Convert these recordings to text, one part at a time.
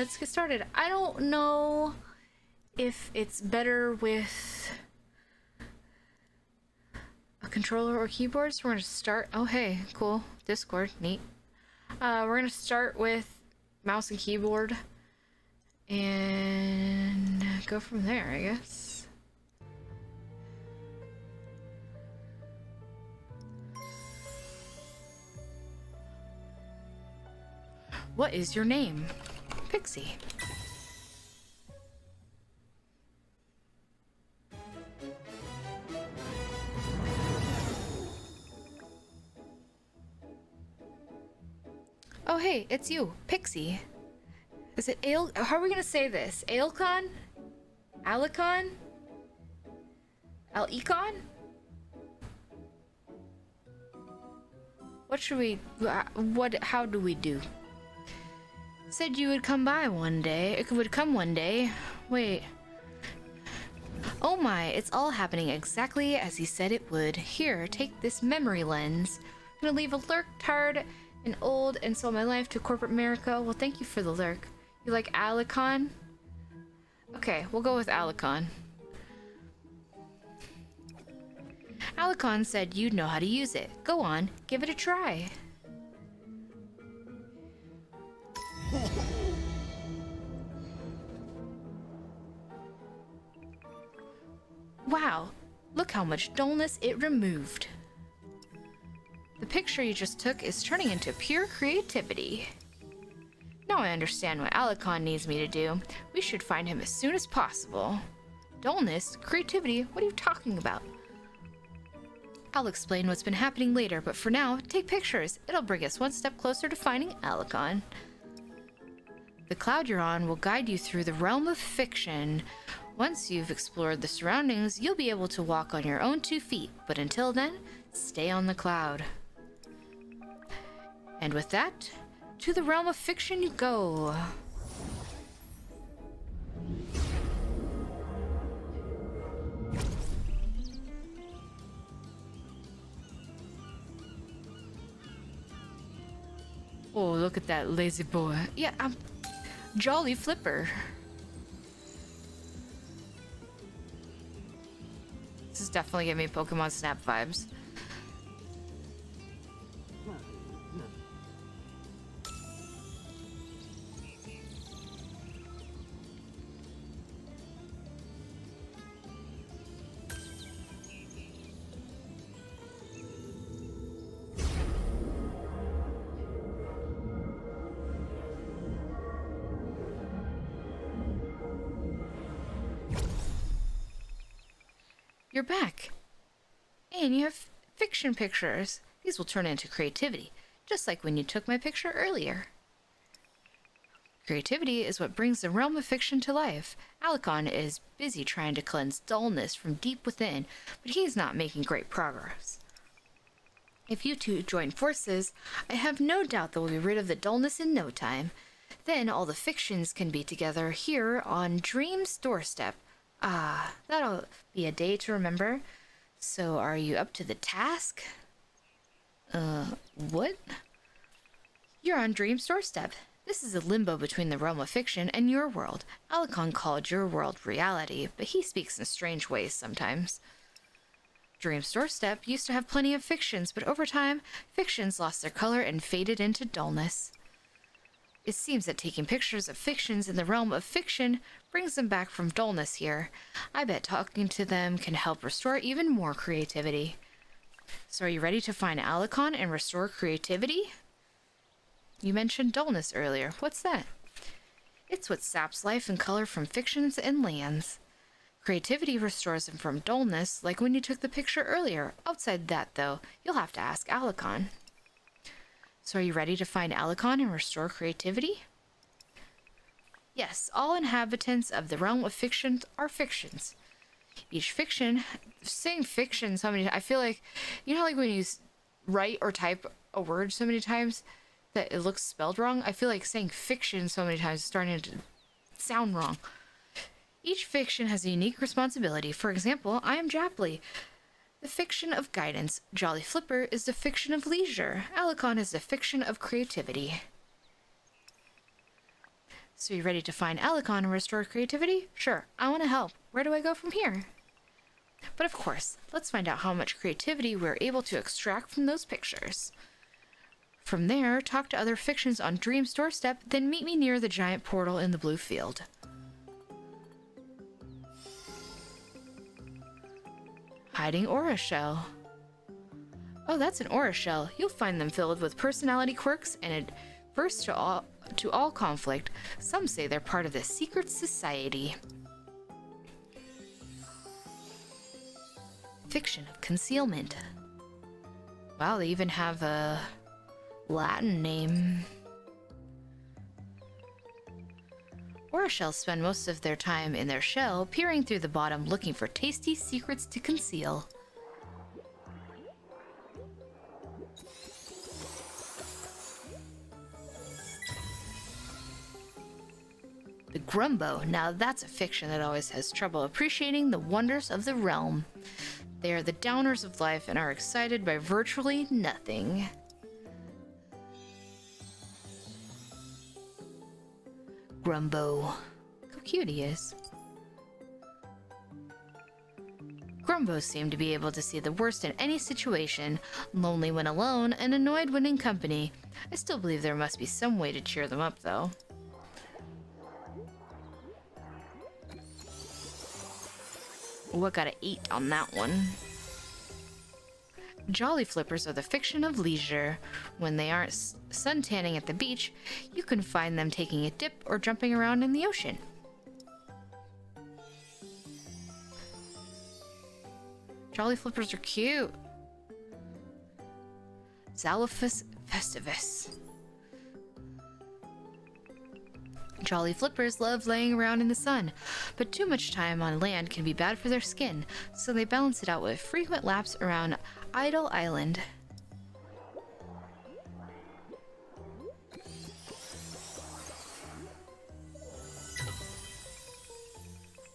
let's get started. I don't know if it's better with a controller or keyboard, so we're gonna start. Oh, hey, cool. Discord, neat. We're gonna start with mouse and keyboard and go from there, I guess. What is your name? Pixie. Oh, hey, it's you, Pixie. Is it how are we gonna say this? Alekon? Alekon? Alekon? What should we, how do we do? Said you would come by one day. It would come one day. Wait. Oh my, it's all happening exactly as he said it would. Here, take this memory lens. I'm gonna leave a lurk, tired and old, and sold my life to corporate America. Well, thank you for the lurk. You like Alekon? Okay, we'll go with Alekon. Alekon said you'd know how to use it. Go on, give it a try. Wow, look how much dullness it removed. The picture you just took is turning into pure creativity. Now I understand what Alekon needs me to do. We should find him as soon as possible. Dullness? Creativity? What are you talking about? I'll explain what's been happening later, but for now, take pictures. It'll bring us one step closer to finding Alekon. The cloud you're on will guide you through the realm of fiction. Once you've explored the surroundings, you'll be able to walk on your own 2 feet, but until then, stay on the cloud. And with that, to the realm of fiction you go. Oh, look at that lazy boy. Yeah, I'm Jolly Flipper. This is definitely giving me Pokemon Snap vibes. You're back. And you have fiction pictures. These will turn into creativity, just like when you took my picture earlier. Creativity is what brings the realm of fiction to life. Alekon is busy trying to cleanse dullness from deep within, but he's not making great progress. If you two join forces, I have no doubt that we'll be rid of the dullness in no time. Then all the fictions can be together here on Dream's doorstep. Ah, that'll be a day to remember. So, are you up to the task? What? You're on Dream's doorstep. This is a limbo between the realm of fiction and your world. Alekon called your world reality, but he speaks in strange ways sometimes. Dream's doorstep used to have plenty of fictions, but over time, fictions lost their color and faded into dullness. It seems that taking pictures of fictions in the realm of fiction brings them back from dullness here. I bet talking to them can help restore even more creativity. So are you ready to find Alekon and restore creativity? You mentioned dullness earlier. What's that? It's what saps life and color from fictions and lands. Creativity restores them from dullness, like when you took the picture earlier. Outside that, though, you'll have to ask Alekon. So are you ready to find Alekon and restore creativity? Yes, all inhabitants of the realm of fiction are fictions. Each fiction, saying fiction so many, I feel like, you know, like when you write or type a word so many times that it looks spelled wrong? I feel like saying fiction so many times is starting to sound wrong. Each fiction has a unique responsibility. For example, I am Japley, the fiction of guidance. Jolly Flipper is the fiction of leisure. Alekon is the fiction of creativity. So you ready to find Alekon and restore creativity? Sure, I want to help. Where do I go from here? But of course, let's find out how much creativity we're able to extract from those pictures. From there, talk to other fictions on Dream's doorstep, then meet me near the giant portal in the blue field. Hiding aura shell. Oh, that's an aura shell. You'll find them filled with personality quirks and adverse to all conflict. Some say they're part of the secret society. Fiction of concealment. Wow, they even have a Latin name. Aura shells spend most of their time in their shell, peering through the bottom looking for tasty secrets to conceal. The Grumbo. Now that's a fiction that always has trouble appreciating the wonders of the realm. They are the downers of life and are excited by virtually nothing. Grumbo. Look how cute he is. Grumbos seem to be able to see the worst in any situation, lonely when alone and annoyed when in company. I still believe there must be some way to cheer them up, though. Oh, I got an 8 on that one. Jolly flippers are the fiction of leisure. When they aren't suntanning at the beach, you can find them taking a dip or jumping around in the ocean. Jolly flippers are cute. Zalophus festivus. Jolly flippers love laying around in the sun, but too much time on land can be bad for their skin, so they balance it out with frequent laps around Idle Island.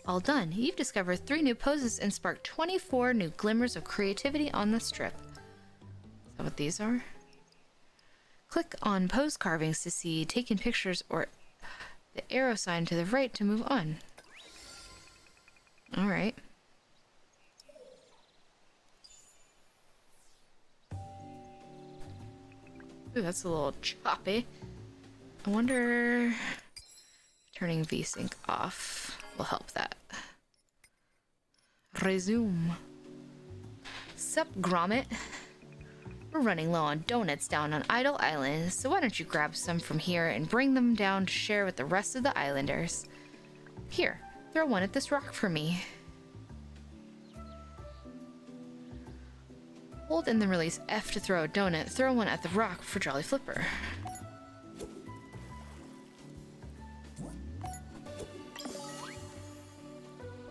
All done. You've discovered 3 new poses and sparked 24 new glimmers of creativity on the strip. Is that what these are? Click on pose carvings to see taken pictures or the arrow sign to the right to move on. Alright. Ooh, that's a little choppy. I wonder... Turning VSync off will help that. Resume. Sup, Grommet? We're running low on donuts down on Idle Island, so why don't you grab some from here and bring them down to share with the rest of the islanders? Here, throw one at this rock for me. Hold and then release F to throw a donut. Throw one at the rock for Jolly Flipper.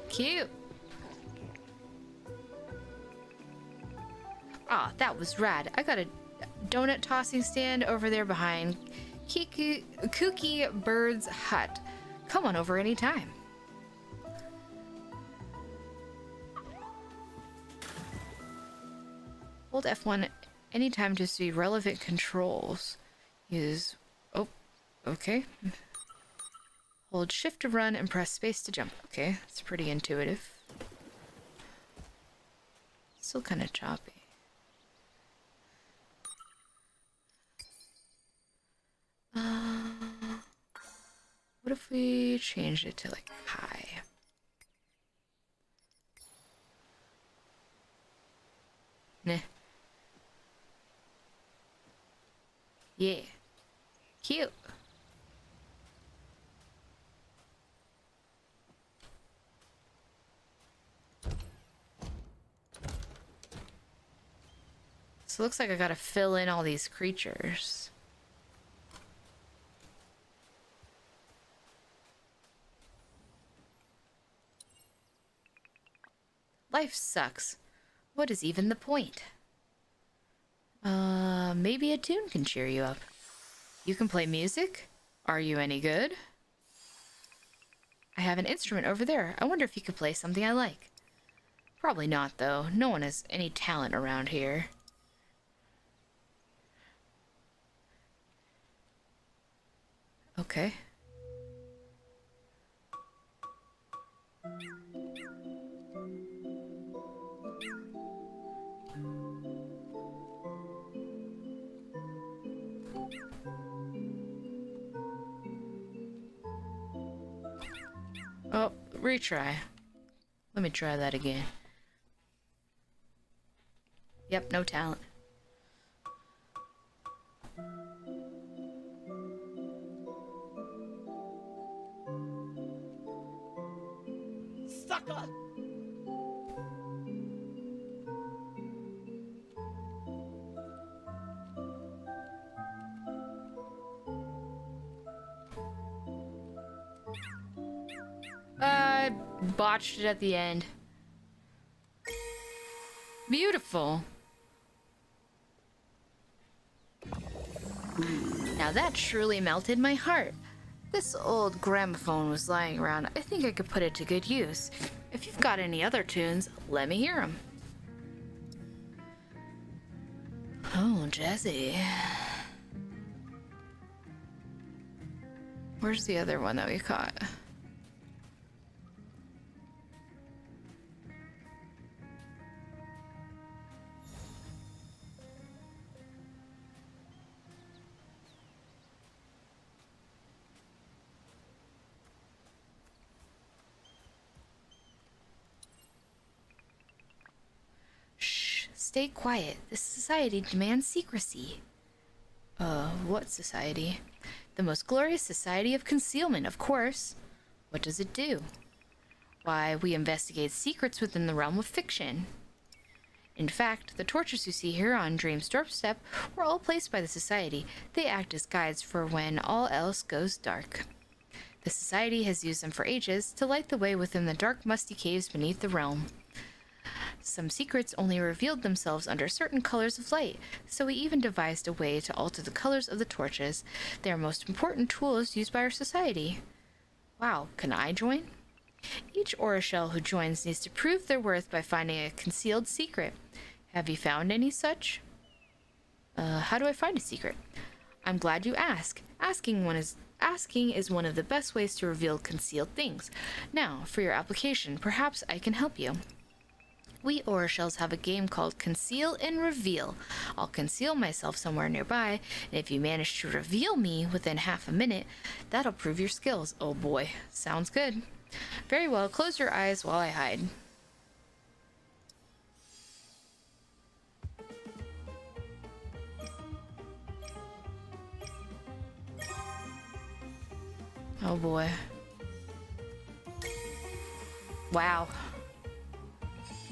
Cute. Ah, that was rad. I got a donut tossing stand over there behind Kooky Bird's hut. Come on over anytime. Hold F1 anytime to see relevant controls. Use... Oh, okay. Hold shift to run and press space to jump. Okay, it's pretty intuitive. Still kind of choppy. What if we changed it to like high? Nah. Yeah. Cute. So it looks like I gotta fill in all these creatures. Life sucks. What is even the point? Maybe a tune can cheer you up. You can play music? Are you any good? I have an instrument over there. I wonder if you could play something I like. Probably not, though. No one has any talent around here. Okay. Oh, retry. Let me try that again. Yep, no talent. Sucker! I botched it at the end. Beautiful. Now that truly melted my heart. This old gramophone was lying around. I think I could put it to good use. If you've got any other tunes, let me hear them. Oh, Jesse. Where's the other one that we caught? Stay quiet. This society demands secrecy. What society? The most glorious society of concealment, of course. What does it do? Why, we investigate secrets within the realm of fiction. In fact, the torches you see here on Dream's doorstep were all placed by the society. They act as guides for when all else goes dark. The society has used them for ages to light the way within the dark, musty caves beneath the realm. Some secrets only revealed themselves under certain colors of light, so we even devised a way to alter the colors of the torches. They are most important tools used by our society. Wow, can I join? Each Orishell who joins needs to prove their worth by finding a concealed secret. Have you found any such? How do I find a secret? I'm glad you ask. Asking is one of the best ways to reveal concealed things. Now, for your application, perhaps I can help you. We Orishells have a game called Conceal and Reveal. I'll conceal myself somewhere nearby, and if you manage to reveal me within half a minute, that'll prove your skills. Oh boy, sounds good. Very well, close your eyes while I hide. Oh boy. Wow.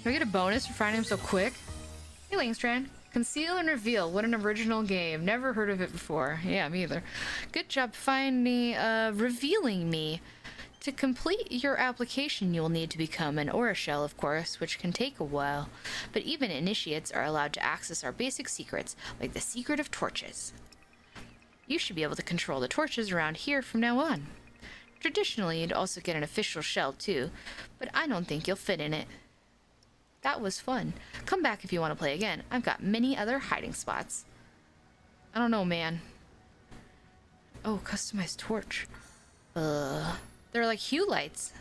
Do I get a bonus for finding him so quick? Hey, Langstrand. Conceal and Reveal. What an original game. Never heard of it before. Yeah, me either. Good job revealing me. To complete your application, you'll need to become an Orishell, of course, which can take a while. But even initiates are allowed to access our basic secrets, like the secret of torches. You should be able to control the torches around here from now on. Traditionally, you'd also get an official shell, too, but I don't think you'll fit in it. That was fun. Come back if you want to play again. I've got many other hiding spots. I don't know, man. Oh, customized torch. They're like hue lights.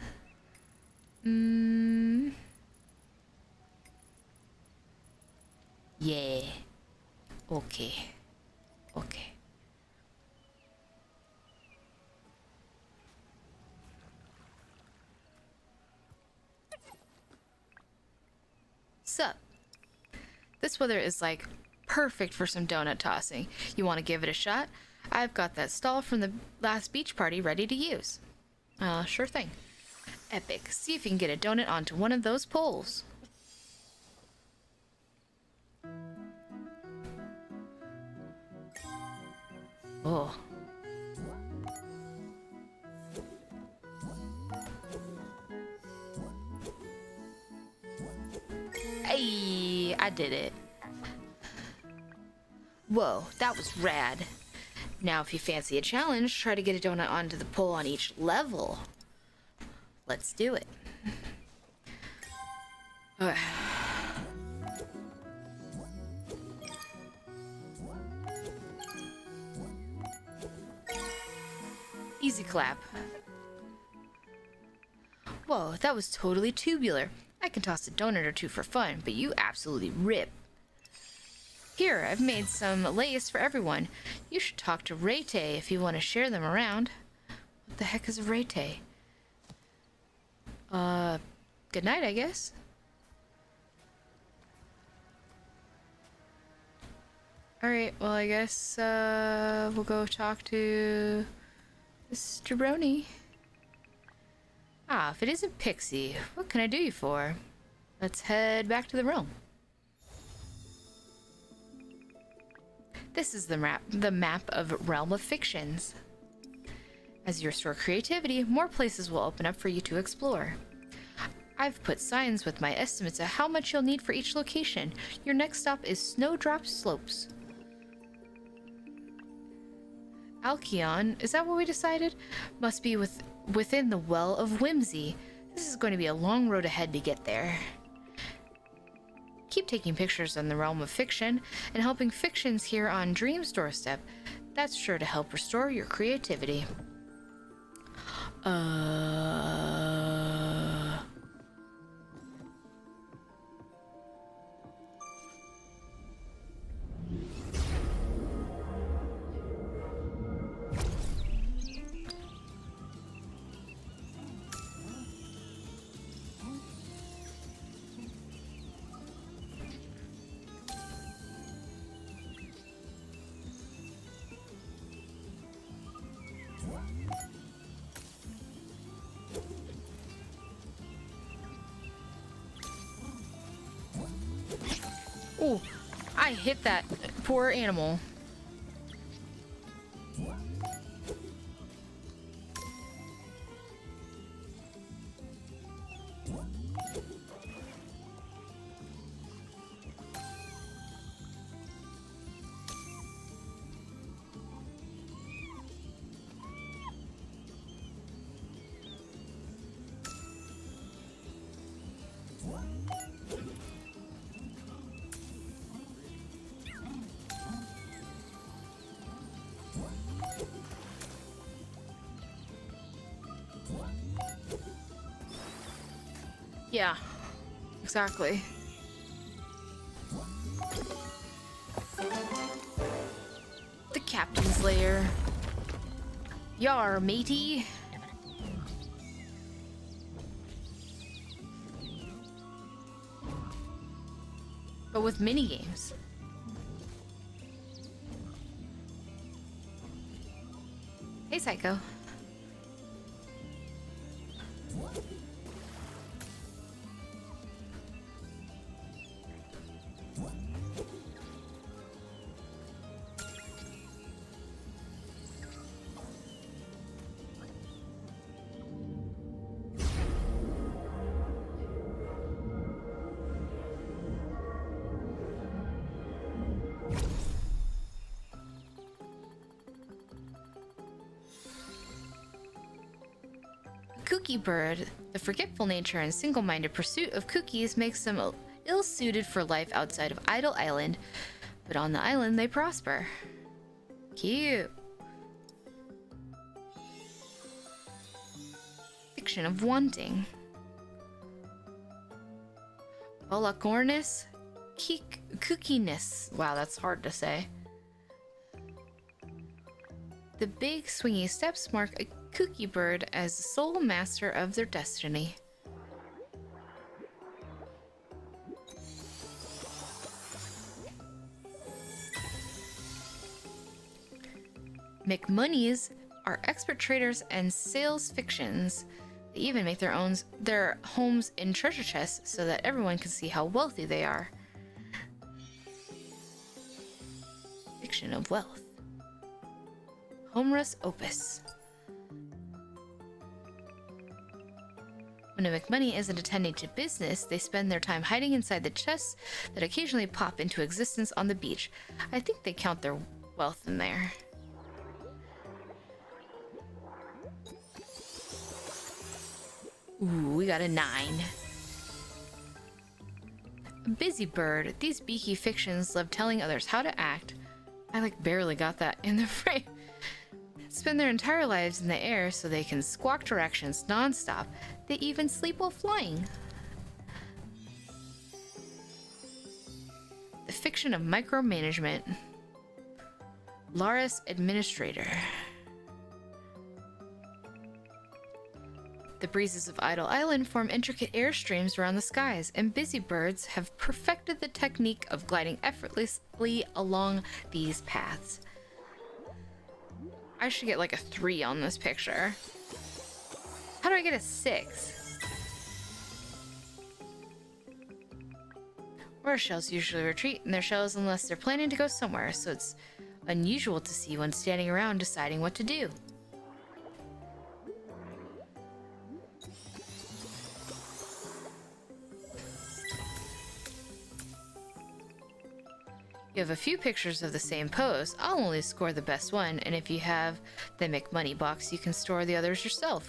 Yeah. Okay. Okay. Sup? This weather is like perfect for some donut tossing. You want to give it a shot? I've got that stall from the last beach party ready to use. Sure thing. Epic. See if you can get a donut onto one of those poles. Oh. Hey, I did it. Whoa, that was rad. Now, if you fancy a challenge, try to get a donut onto the pole on each level. Let's do it. Okay. Easy clap. Whoa, that was totally tubular. I can toss a donut or two for fun, but you absolutely rip. Here, I've made some lace for everyone. You should talk to Rete if you want to share them around. What the heck is a Rete? Good night, I guess. Alright, well, I guess, we'll go talk to this jabroni. Ah, if it isn't Pixie, what can I do you for? Let's head back to the realm. This is the map of Realm of Fictions. As you restore creativity, more places will open up for you to explore. I've put signs with my estimates of how much you'll need for each location. Your next stop is Snowdrop Slopes. Alekon, is that what we decided? Must be within the Well of Whimsy. This is going to be a long road ahead to get there. Keep taking pictures in the Realm of Fiction and helping fictions here on Dream's doorstep. That's sure to help restore your creativity. Oh, I hit that poor animal. Yeah, exactly. The captain's lair. Yar, matey. But with minigames. Hey, Psycho. Cookie bird. The forgetful nature and single-minded pursuit of cookies makes them ill-suited for life outside of Idle Island, but on the island they prosper. Cute. Fiction of wanting. Bolacornis. Cookiness. Wow, that's hard to say. The big swingy steps mark a cookie bird as the sole master of their destiny. McMonies are expert traders and sales fictions. They even make their homes in treasure chests so that everyone can see how wealthy they are. Fiction of wealth. Homerus opus. When a McMoney isn't attending to business, they spend their time hiding inside the chests that occasionally pop into existence on the beach. I think they count their wealth in there. Ooh, we got a 9. Busy bird. These beaky fictions love telling others how to act. I like barely got that in the frame. Spend their entire lives in the air so they can squawk directions non-stop. They even sleep while flying. The fiction of micromanagement. Laris Administrator. The breezes of Idle Island form intricate airstreams around the skies, and busy birds have perfected the technique of gliding effortlessly along these paths. I should get like a 3 on this picture. How do I get a 6? Horror shells usually retreat in their shells unless they're planning to go somewhere, so it's unusual to see one standing around deciding what to do. You have a few pictures of the same pose. I'll only score the best one, and if you have the McMoney box, you can store the others yourself.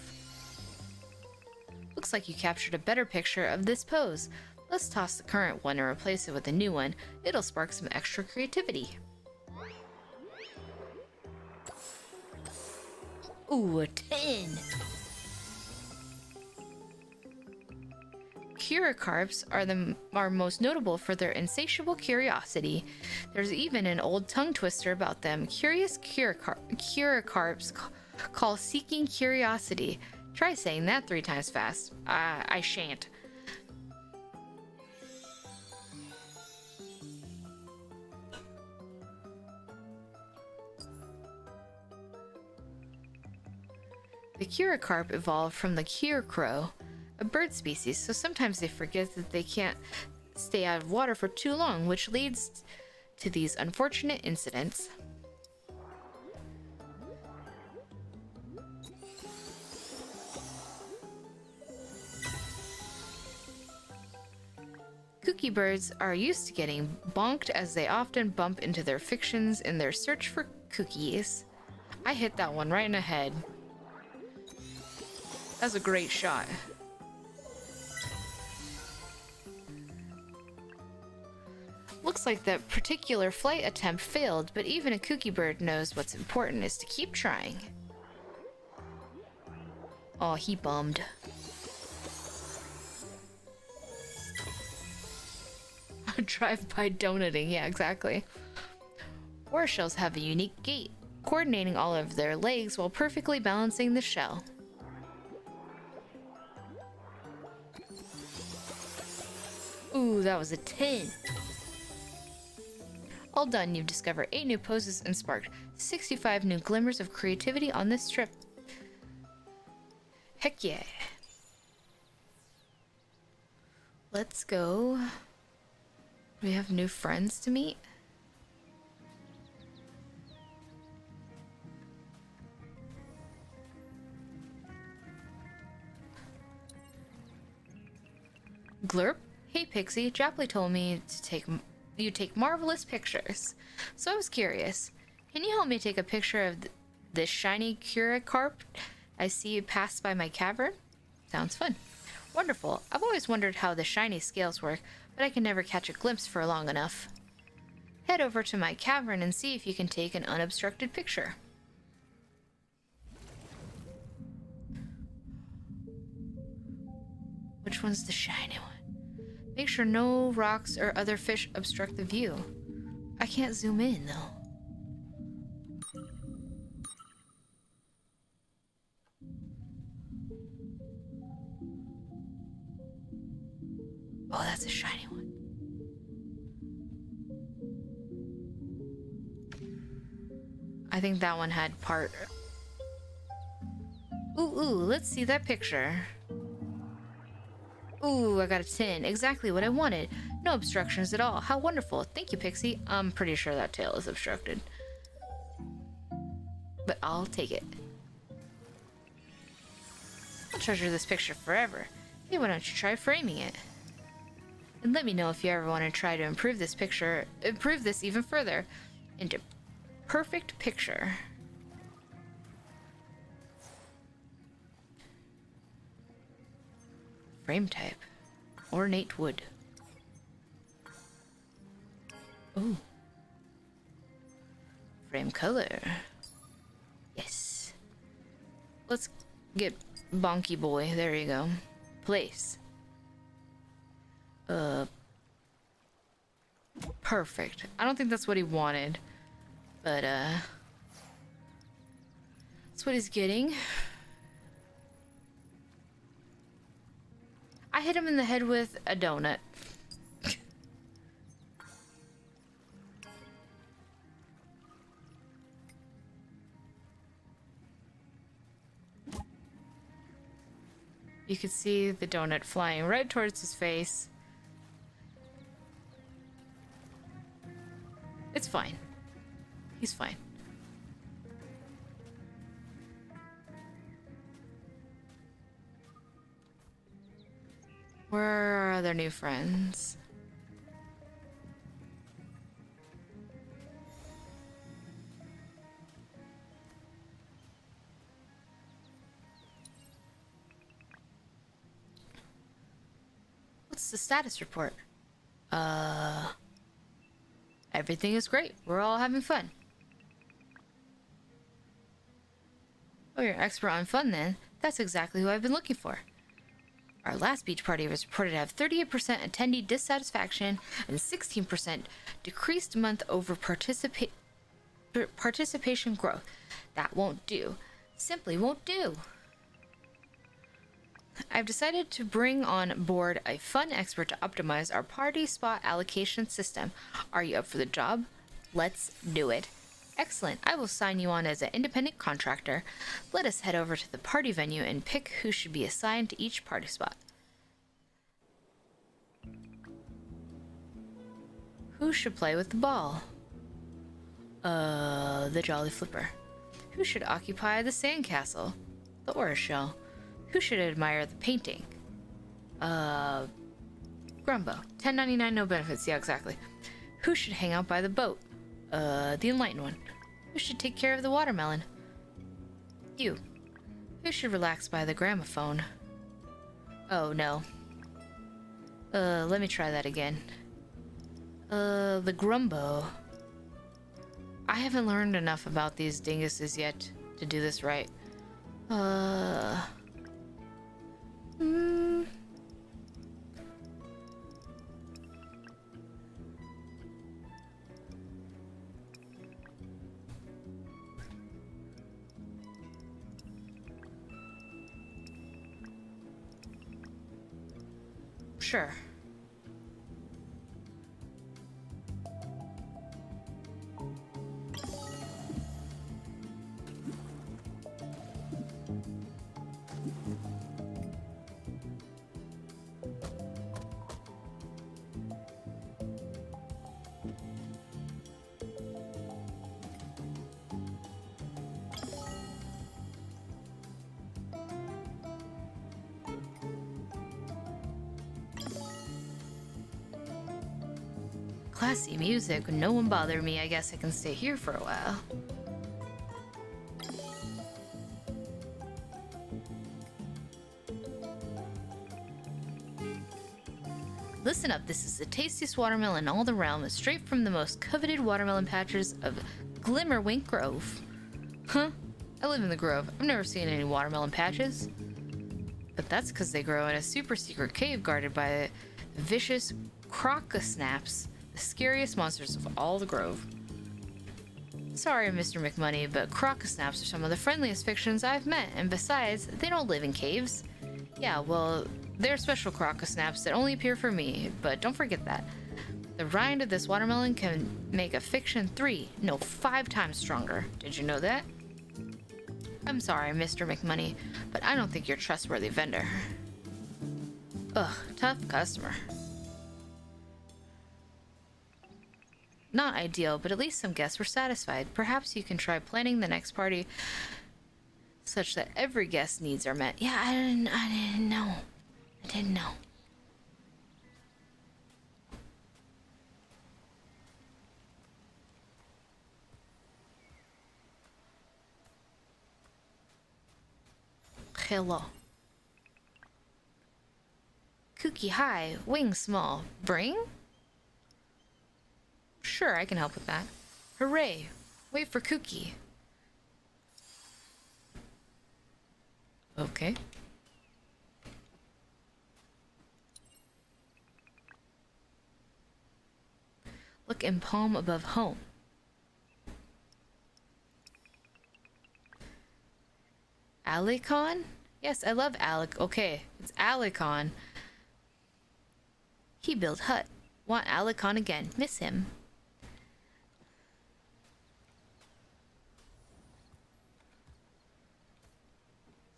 Looks like you captured a better picture of this pose. Let's toss the current one and replace it with a new one. It'll spark some extra creativity. Ooh, a 10! Carps are most notable for their insatiable curiosity. There's even an old tongue twister about them. Curious carps call seeking curiosity. Try saying that 3 times fast. I shan't. The carp evolved from the crow, a bird species, so sometimes they forget that they can't stay out of water for too long, which leads to these unfortunate incidents. Cookie birds are used to getting bonked, as they often bump into their fictions in their search for cookies. I hit that one right in the head. That's a great shot. Looks like that particular flight attempt failed, but even a cookie bird knows what's important is to keep trying. Oh, he bummed. Drive-by donuting, yeah, exactly. Horror shells have a unique gait, coordinating all of their legs while perfectly balancing the shell. Ooh, that was a 10. All done, you've discovered 8 new poses and sparked 65 new glimmers of creativity on this trip. Heck yeah. Let's go. We have new friends to meet. Glurp. Hey Pixie, Japley told me to you take marvelous pictures. So I was curious. Can you help me take a picture of this shiny carp I see pass by my cavern? Sounds fun. Wonderful. I've always wondered how the shiny scales work, but I can never catch a glimpse for long enough. Head over to my cavern and see if you can take an unobstructed picture. Which one's the shiny one? Make sure no rocks or other fish obstruct the view. I can't zoom in, though. Oh, that's a shiny one. I think that one had part... Ooh, let's see that picture. Ooh, I got a 10. Exactly what I wanted. No obstructions at all. How wonderful. Thank you, Pixie. I'm pretty sure that tail is obstructed. But I'll take it. I'll treasure this picture forever. Hey, why don't you try framing it? And let me know if you ever want to try to improve this even further into perfect picture. Frame type. Ornate wood. Ooh. Frame color. Yes. Let's get Bonky Boy. There you go. Place. Perfect. I don't think that's what he wanted. But, that's what he's getting. I hit him in the head with a donut. You could see the donut flying right towards his face. It's fine. He's fine. Where are our other new friends? What's the status report? Everything is great. We're all having fun. Oh, you're an expert on fun then. That's exactly who I've been looking for. Our last beach party was reported to have 38% attendee dissatisfaction and 16% decreased participation growth. That won't do. Simply won't do. I've decided to bring on board a fun expert to optimize our party spot allocation system. Are you up for the job? Let's do it. Excellent. I will sign you on as an independent contractor. Let us head over to the party venue and pick who should be assigned to each party spot. Who should play with the ball? The Jolly Flipper. Who should occupy the sandcastle? The Aura Shell. Who should admire the painting? Grumbo. $10.99, no benefits. Yeah, exactly. Who should hang out by the boat? The Enlightened One. Who should take care of the watermelon? You. Who should relax by the gramophone? Oh, no. Let me try that again. The Grumbo. I haven't learned enough about these dinguses yet to do this right. Sure. Classy music. No one bother me. I guess I can stay here for a while. Listen up, this is the tastiest watermelon in all the realm, straight from the most coveted watermelon patches of Glimmerwink Grove. Huh? I live in the Grove. I've never seen any watermelon patches. But that's because they grow in a super secret cave guarded by vicious crocosnaps, the scariest monsters of all the Grove. Sorry, Mr. McMoney, but crocosnaps are some of the friendliest fictions I've met, and besides, they don't live in caves. Yeah, well, they're special crocosnaps that only appear for me, but don't forget that. The rind of this watermelon can make a fiction 3, no 5 times stronger. Did you know that? I'm sorry, Mr. McMoney, but I don't think you're a trustworthy vendor. Ugh, tough customer. Not ideal, but at least some guests were satisfied. Perhaps you can try planning the next party such that every guest's needs are met. Yeah, I didn't know. I didn't know. Hello. Kooky high, wings small. Bring? Sure, I can help with that. Hooray! Wait for Kooky. Okay. Look in palm above home. Alekon? Yes, I love Alec. Okay, it's Alekon. He built hut. Want Alekon again. Miss him.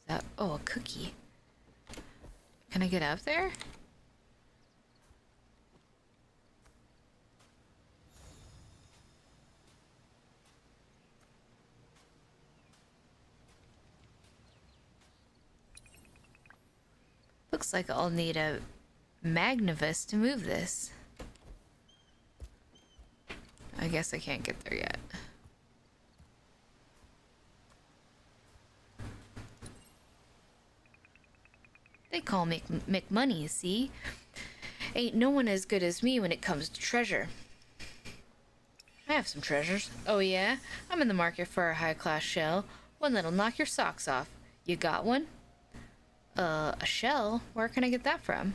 Is that... Oh, a cookie. Can I get up there? Looks like I'll need a magnivus to move this. I guess I can't get there yet. They call me McMoney, see? Ain't no one as good as me when it comes to treasure. I have some treasures. Oh yeah? I'm in the market for a high-class shell. One that'll knock your socks off. You got one? A shell? Where can I get that from?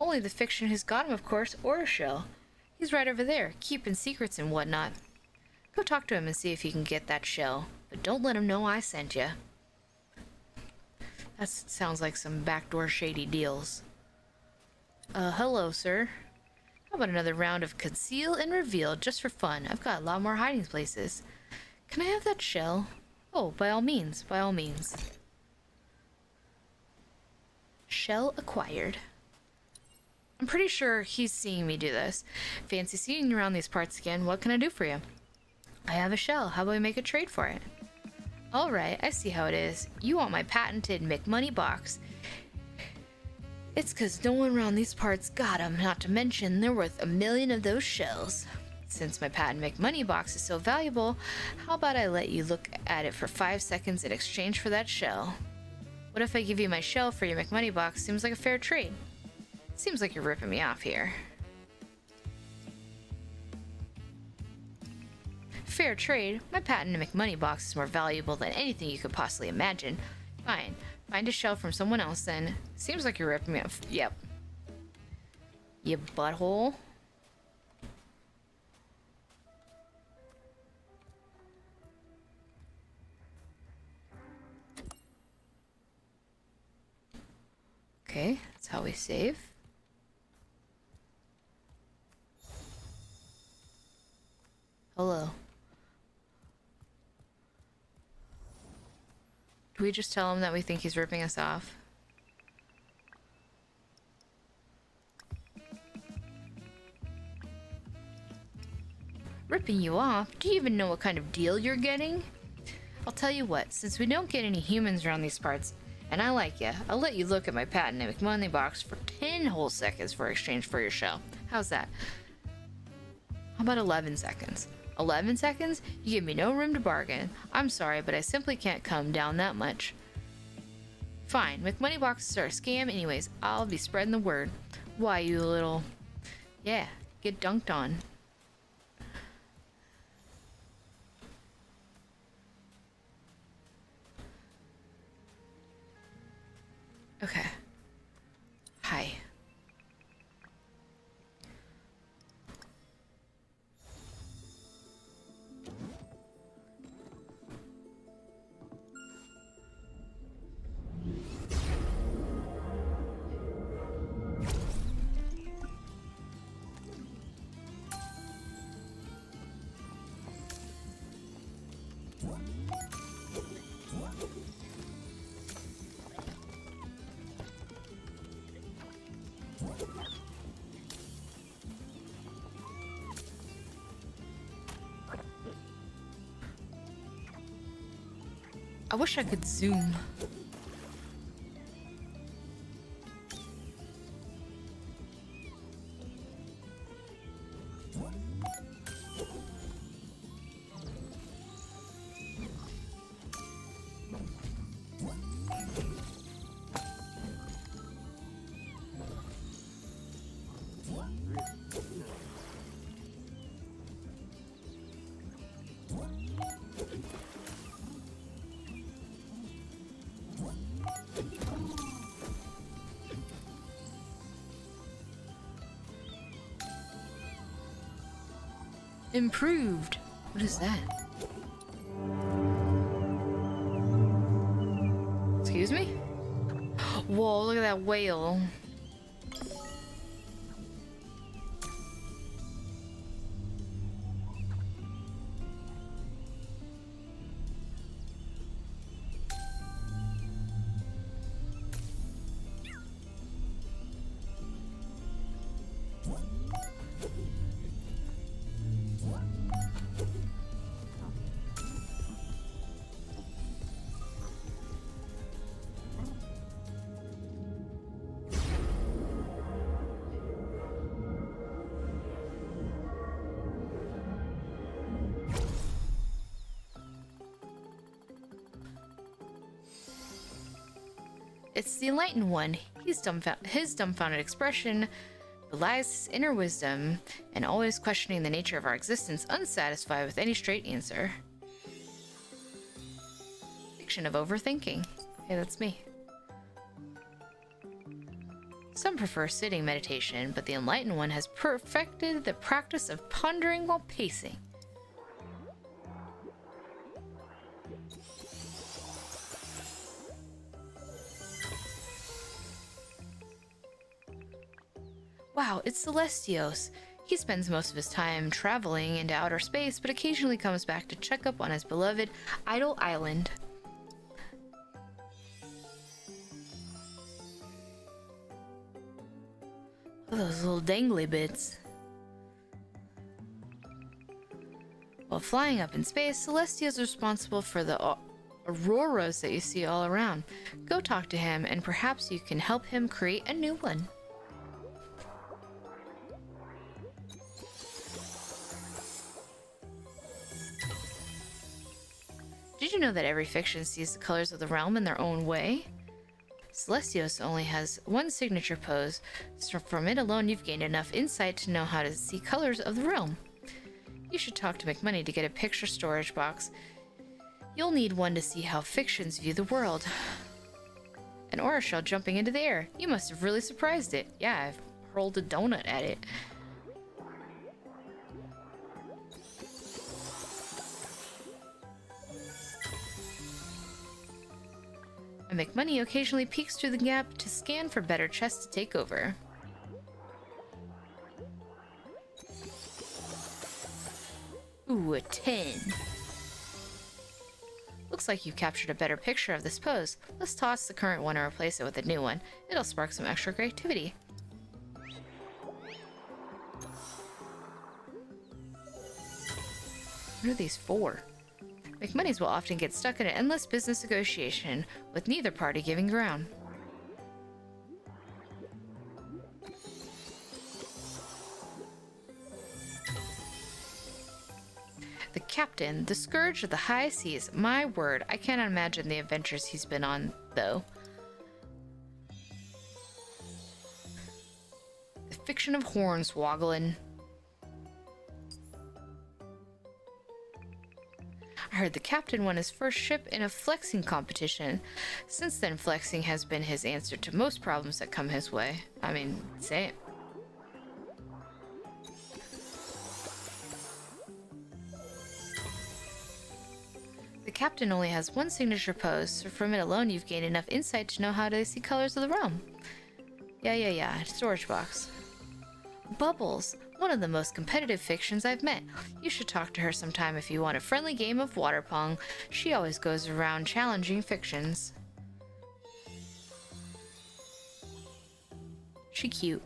Only the fiction who's got him, of course, or a shell. He's right over there, keeping secrets and whatnot. Go talk to him and see if you can get that shell. But don't let him know I sent you. That sounds like some backdoor shady deals. Hello, sir. How about another round of conceal and reveal just for fun? I've got a lot more hiding places. Can I have that shell? Oh, by all means, by all means. Shell acquired. I'm pretty sure he's seeing me do this. Fancy seeing you around these parts again. What can I do for you? I have a shell. How about we make a trade for it? Alright, I see how it is. You want my patented McMoney box. It's 'cause no one around these parts got 'em, not to mention they're worth 1,000,000 of those shells. Since my patent McMoney box is so valuable, how about I let you look at it for 5 seconds in exchange for that shell? What if I give you my shell for your McMoney box? Seems like a fair trade. Seems like you're ripping me off here. Fair trade? My patent McMoney box is more valuable than anything you could possibly imagine. Fine. Find a shell from someone else then. Seems like you're ripping me off. Yep. You butthole. Okay, that's how we save. Hello. Do we just tell him that we think he's ripping us off? Ripping you off? Do you even know what kind of deal you're getting? I'll tell you what, since we don't get any humans around these parts, and I like ya, I'll let you look at my patent McMoney box for 10 whole seconds for exchange for your shell. How's that? How about 11 seconds? 11 seconds? You give me no room to bargain. I'm sorry, but I simply can't come down that much. Fine, McMoney boxes are a scam anyways. I'll be spreading the word. Why, you little... Yeah, get dunked on. Okay. Hi. I wish I could zoom. Improved. What is that? Excuse me? Whoa, look at that whale. It's the Enlightened One. His dumbfounded expression belies his inner wisdom and always questioning the nature of our existence, unsatisfied with any straight answer. Fiction of overthinking. Hey, that's me. Some prefer sitting meditation, but the Enlightened One has perfected the practice of pondering while pacing. Wow, it's Celestios. He spends most of his time traveling into outer space, but occasionally comes back to check up on his beloved Idle Island. Oh, those little dangly bits. While flying up in space, Celestia is responsible for the auroras that you see all around. Go talk to him, and perhaps you can help him create a new one. Did you know that every fiction sees the colors of the realm in their own way? Celestios only has one signature pose, so from it alone you've gained enough insight to know how to see colors of the realm. You should talk to McMoney to get a picture storage box. You'll need one to see how fictions view the world. An aura shell jumping into the air. You must have really surprised it. Yeah, I've hurled a donut at it. McMoney occasionally peeks through the gap to scan for better chests to take over. Ooh, a 10. Looks like you've captured a better picture of this pose. Let's toss the current one and replace it with a new one. It'll spark some extra creativity. What are these for? McMoney's will often get stuck in an endless business negotiation, with neither party giving ground. The captain, the scourge of the high seas. My word, I cannot imagine the adventures he's been on, though. The fiction of Hornswogglin. I heard the captain won his first ship in a flexing competition. Since then, flexing has been his answer to most problems that come his way. I mean, same. The captain only has one signature pose, so from it alone you've gained enough insight to know how to see colors of the realm. Yeah, storage box. Bubbles, one of the most competitive fictions I've met. You should talk to her sometime if you want a friendly game of water pong. She always goes around challenging fictions. She cute.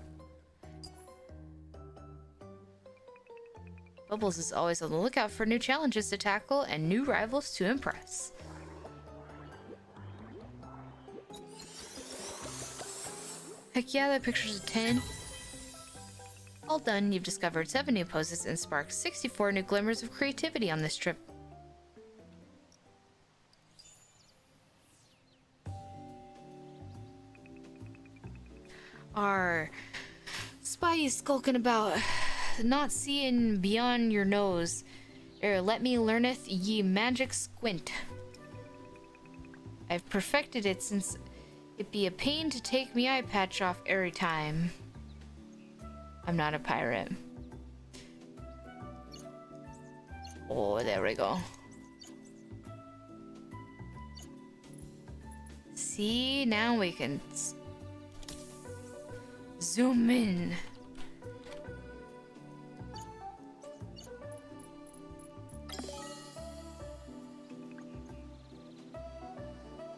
Bubbles is always on the lookout for new challenges to tackle and new rivals to impress. Heck yeah, that picture's a 10. All done, you've discovered 7 new poses and sparked 64 new glimmers of creativity on this trip. Our spy skulking about, not seeing beyond your nose. Let me learneth ye magic squint. I've perfected it since it be a pain to take me eye patch off every time. I'm not a pirate. Oh, there we go. See, now we can zoom in.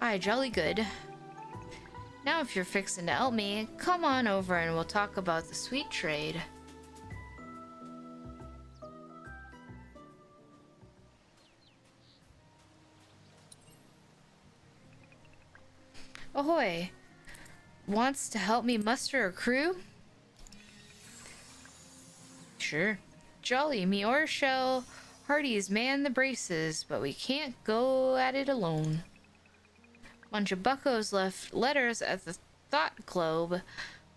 Aye, jolly good. Now if you're fixing to help me, come on over and we'll talk about the sweet trade. Ahoy! Wants to help me muster a crew? Sure. Jolly, me or shall Hardy's man the braces, but we can't go at it alone. Bunch of buckos left letters at the thought globe,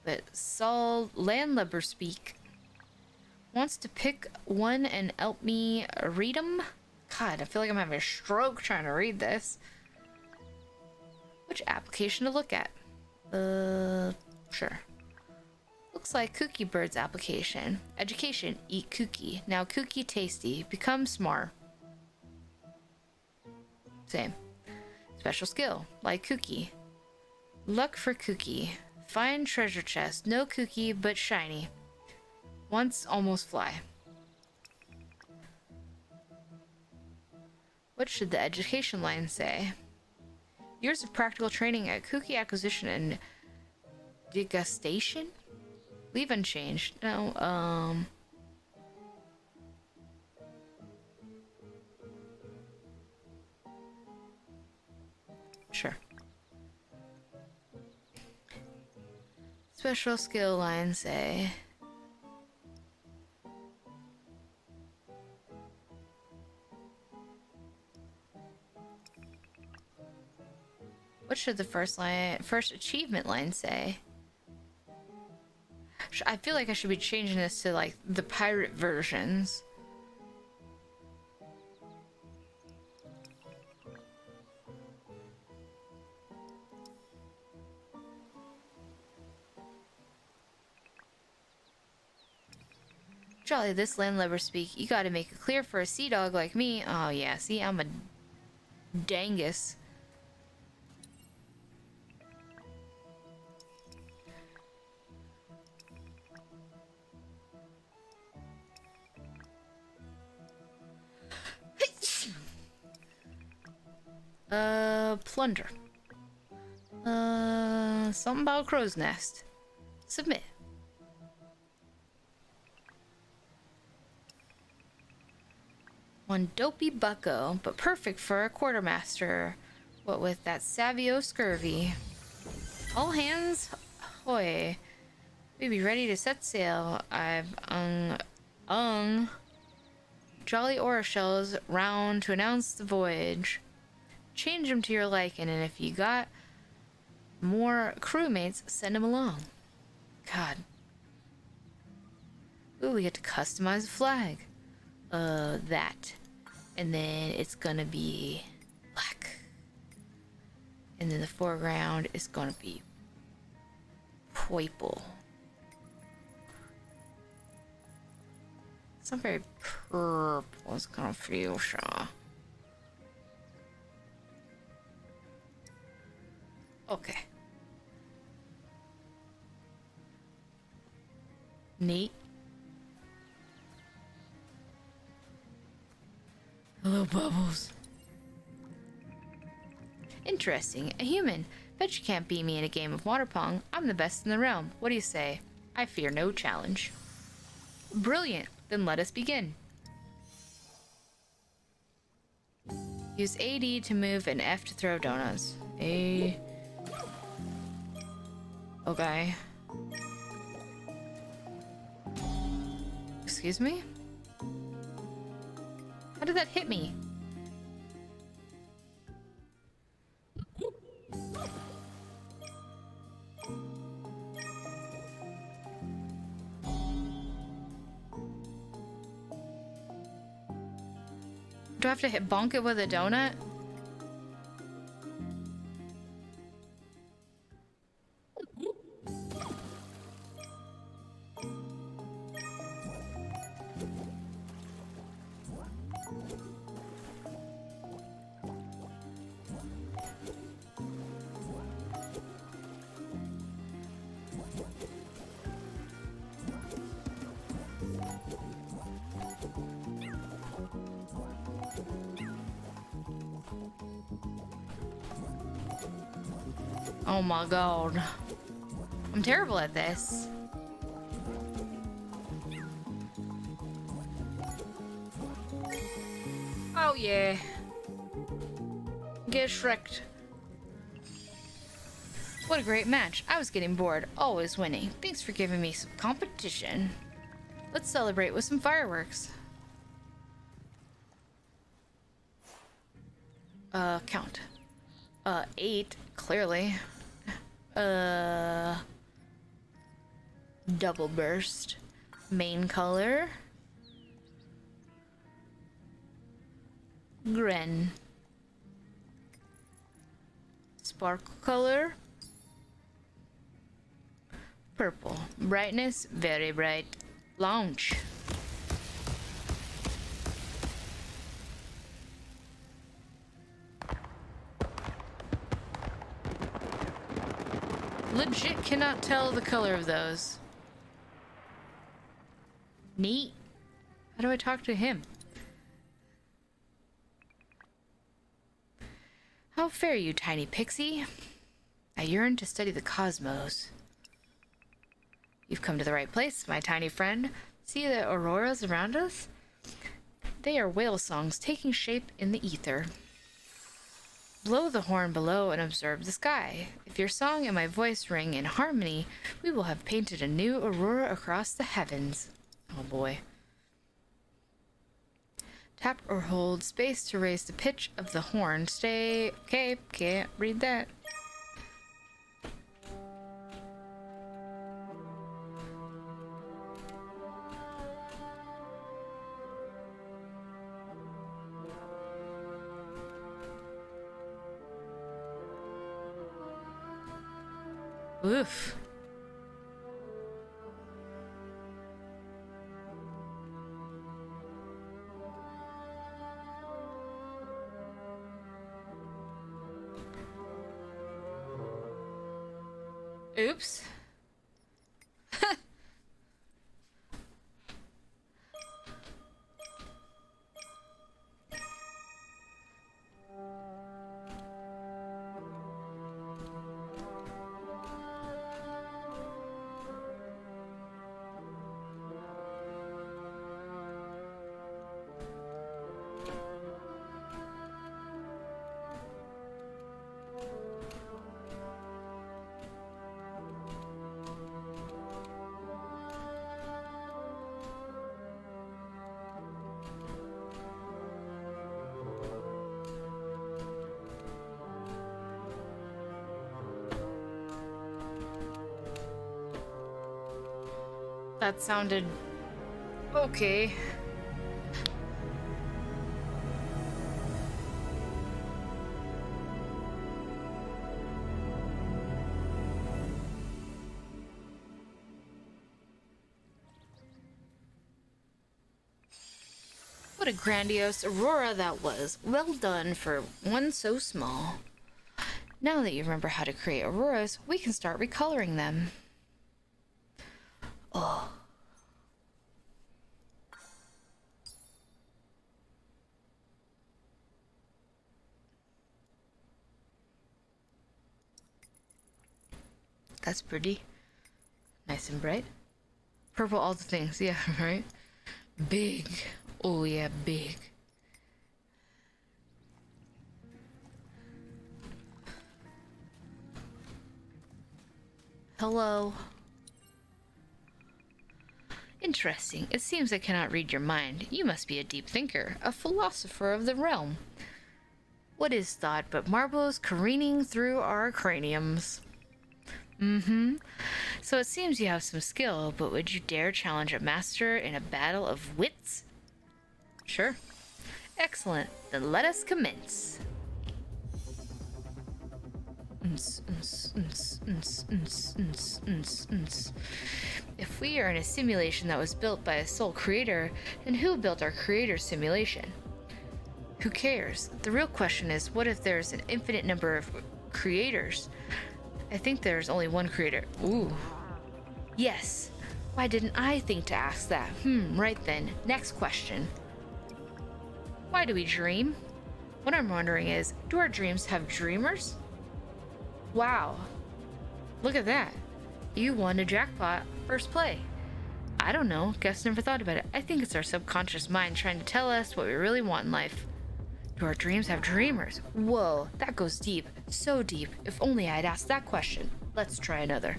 but saw landlubber speak. Wants to pick one and help me read 'em? God, I feel like I'm having a stroke trying to read this. Which application to look at? Sure. Looks like Cookie Bird's application. Education, eat cookie. Now cookie tasty. Become smart. Same. Special skill, like cookie. Luck for cookie. Find treasure chest. No cookie, but shiny. Once almost fly. What should the education line say? Years of practical training at cookie acquisition and degustation? Leave unchanged. No, sure. Special skill line say. What should the first achievement line say? I feel like I should be changing this to like the pirate versions. Jolly, this landlubber speak. You gotta make it clear for a sea dog like me. Oh yeah, see, I'm a dangus. Plunder. Something about a crow's nest. Submit. One dopey bucko, but perfect for a quartermaster. What with that savio scurvy. All hands, hoy. We be ready to set sail. I've jolly aura shells round to announce the voyage. Change them to your liking, and if you got more crewmates, send them along. God. Ooh, we get to customize the flag. That. And then it's gonna be black. And then the foreground is gonna be purple. It's not very purple. It's gonna feel sure. Okay. Neat. Hello, Bubbles. Interesting. A human. Bet you can't beat me in a game of water pong. I'm the best in the realm. What do you say? I fear no challenge. Brilliant. Then let us begin. Use AD to move and F to throw donuts. A. Okay. Excuse me? How did that hit me? Do I have to hit bonk it with a donut? Oh my god. I'm terrible at this. Oh yeah. Get shreked. What a great match. I was getting bored, always winning. Thanks for giving me some competition. Let's celebrate with some fireworks. Count. 8, clearly. Double burst. Main color. Gren. Sparkle color. Purple. Brightness, very bright. Launch. Legit cannot tell the color of those. Neat. How do I talk to him? How fare you, tiny pixie? I yearn to study the cosmos. You've come to the right place, my tiny friend. See the auroras around us? They are whale songs taking shape in the ether. Blow the horn below and observe the sky. If your song and my voice ring in harmony, we will have painted a new aurora across the heavens. Oh boy. Tap or hold space to raise the pitch of the horn. Stay... Okay, can't read that. Oof. Oops. That sounded okay. What a grandiose aurora that was. Well done for one so small. Now that you remember how to create auroras, we can start recoloring them. Oh. That's pretty. Nice and bright. Purple, all the things. Yeah, right? Big. Oh, yeah, big. Hello. Interesting. It seems I cannot read your mind. You must be a deep thinker, a philosopher of the realm. What is thought but marbles careening through our craniums? Mm-hmm. So it seems you have some skill, but would you dare challenge a master in a battle of wits? Sure. Excellent. Then let us commence. If we are in a simulation that was built by a sole creator, then who built our creator simulation? Who cares? The real question is, what if there's an infinite number of creators? I think there's only one creator. Ooh. Yes. Why didn't I think to ask that? Right then. Next question. Why do we dream? What I'm wondering is, do our dreams have dreamers? Wow. Look at that. You won a jackpot. First play. I don't know. Guess never thought about it. I think it's our subconscious mind trying to tell us what we really want in life. Do our dreams have dreamers? Whoa, that goes deep. So deep. If only I'd asked that question. Let's try another.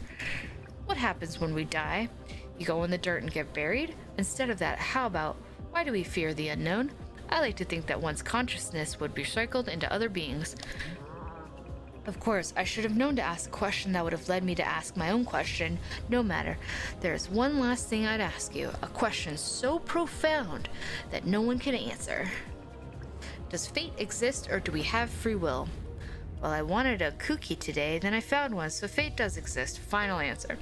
What happens when we die? You go in the dirt and get buried? Instead of that, how about, why do we fear the unknown? I like to think that one's consciousness would be recycled into other beings. Of course, I should have known to ask a question that would have led me to ask my own question. No matter. There's one last thing I'd ask you, a question so profound that no one can answer. Does fate exist or do we have free will? Well, I wanted a cookie today, then I found one, so fate does exist. Final answer.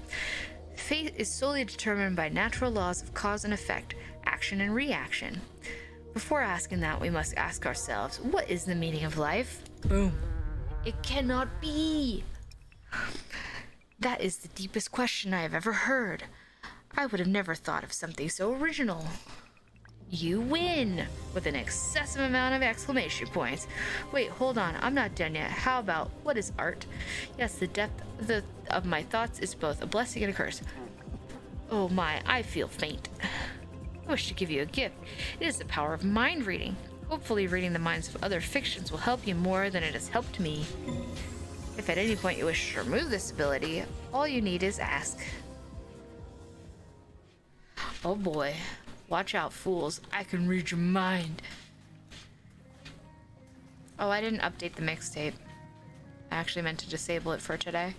Fate is solely determined by natural laws of cause and effect, action and reaction. Before asking that, we must ask ourselves, what is the meaning of life? Boom. It cannot be. That is the deepest question I have ever heard. I would have never thought of something so original. You win! With an excessive amount of exclamation points. Wait, hold on, I'm not done yet. How about, what is art? Yes, the depth of my thoughts is both a blessing and a curse. Oh my, I feel faint. I wish to give you a gift. It is the power of mind reading. Hopefully reading the minds of other fictions will help you more than it has helped me. If at any point you wish to remove this ability, all you need is ask. Oh boy. Watch out, fools. I can read your mind. Oh, I didn't update the mixtape. I actually meant to disable it for today.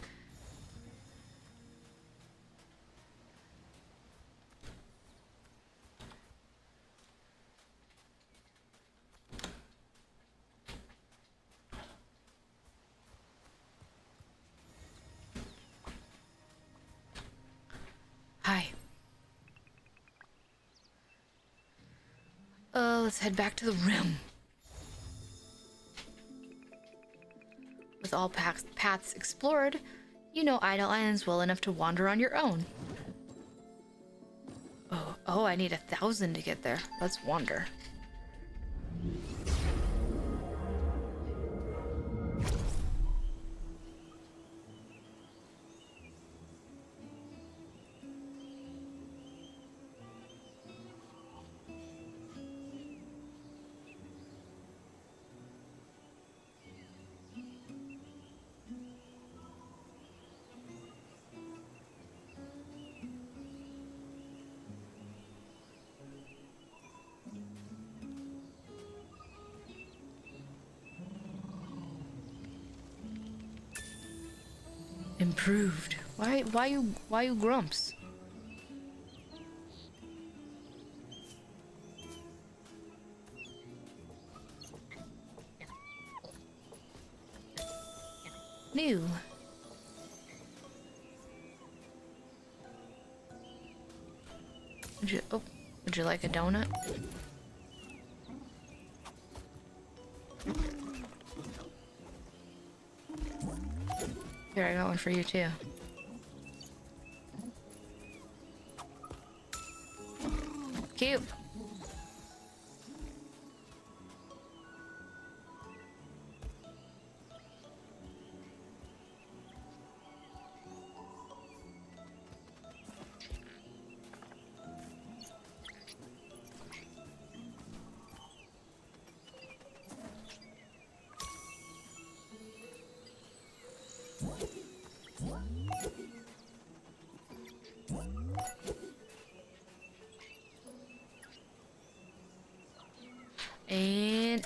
Hi. Let's head back to the room. With all paths explored, you know Idle Islands well enough to wander on your own. Oh, I need 1,000 to get there. Let's wander. Improved. Why you grumps? New. Would you like a donut? Here, I got one for you too. Cute. And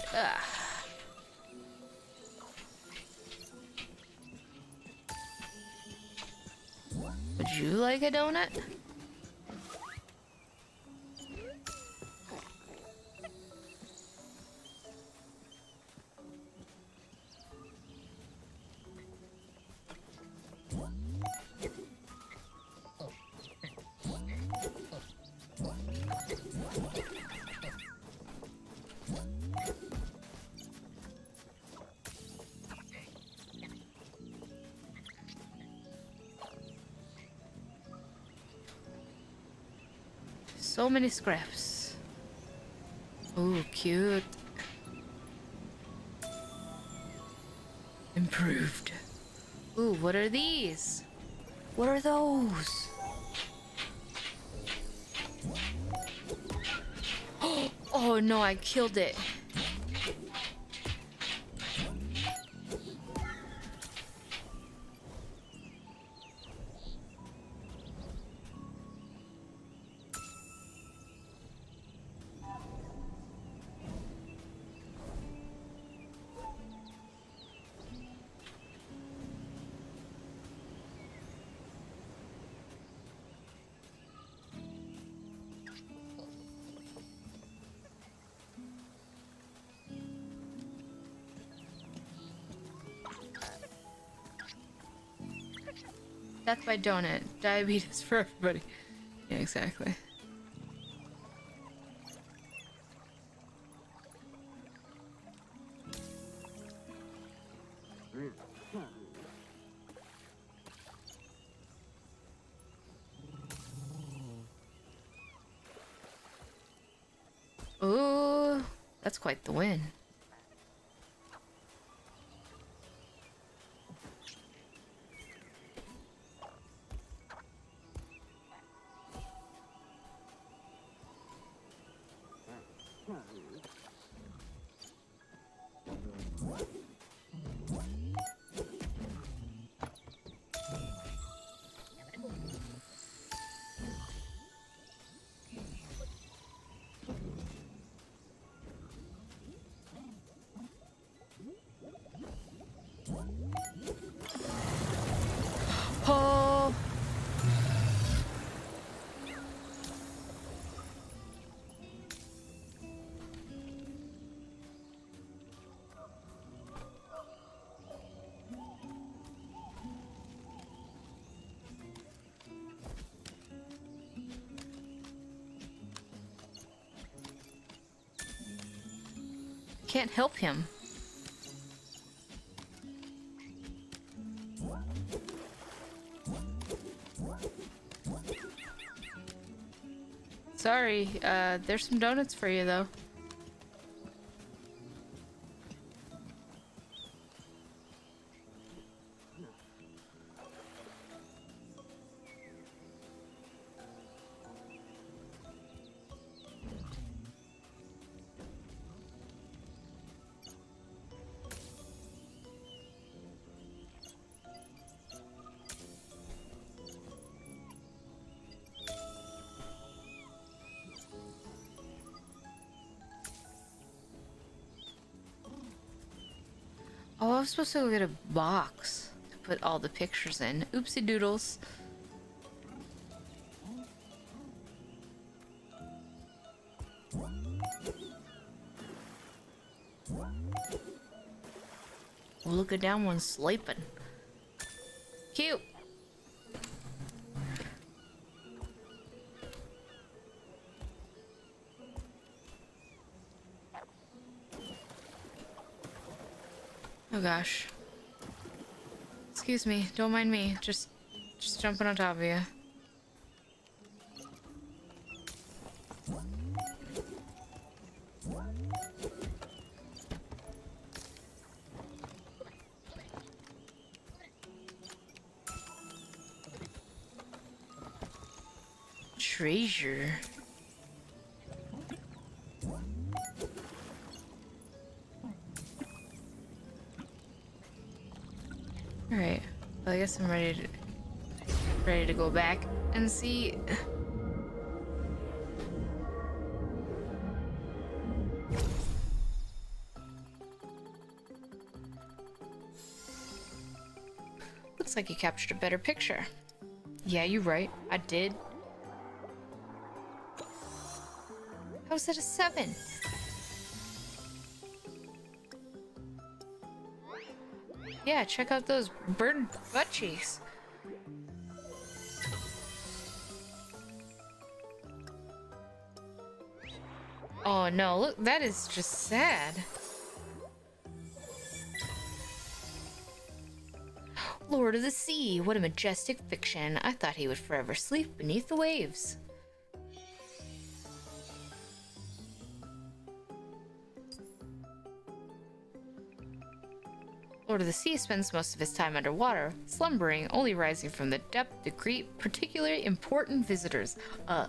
would you like a donut? So many scraps. Oh, cute. Improved. Ooh, what are these? What are those? Oh no, I killed it. Death by donut. Diabetes for everybody. Yeah, exactly. Ooh, that's quite the win. Oh. Can't help him. Sorry, there's some donuts for you though. Oh, I was supposed to go get a box to put all the pictures in. Oopsie doodles. Oh, look at that one sleeping. Cute. Oh gosh. Excuse me, don't mind me. Just jumping on top of you. Treasure. Alright, well, I guess I'm ready to go back and see. Looks like you captured a better picture. Yeah, you're right. I did. How's that a 7? Yeah, check out those bird butt cheeks. Oh no, look, that is just sad. Lord of the Sea, what a majestic fiction. I thought he would forever sleep beneath the waves. Lord of the Sea spends most of his time underwater, slumbering, only rising from the depth to greet particularly important visitors.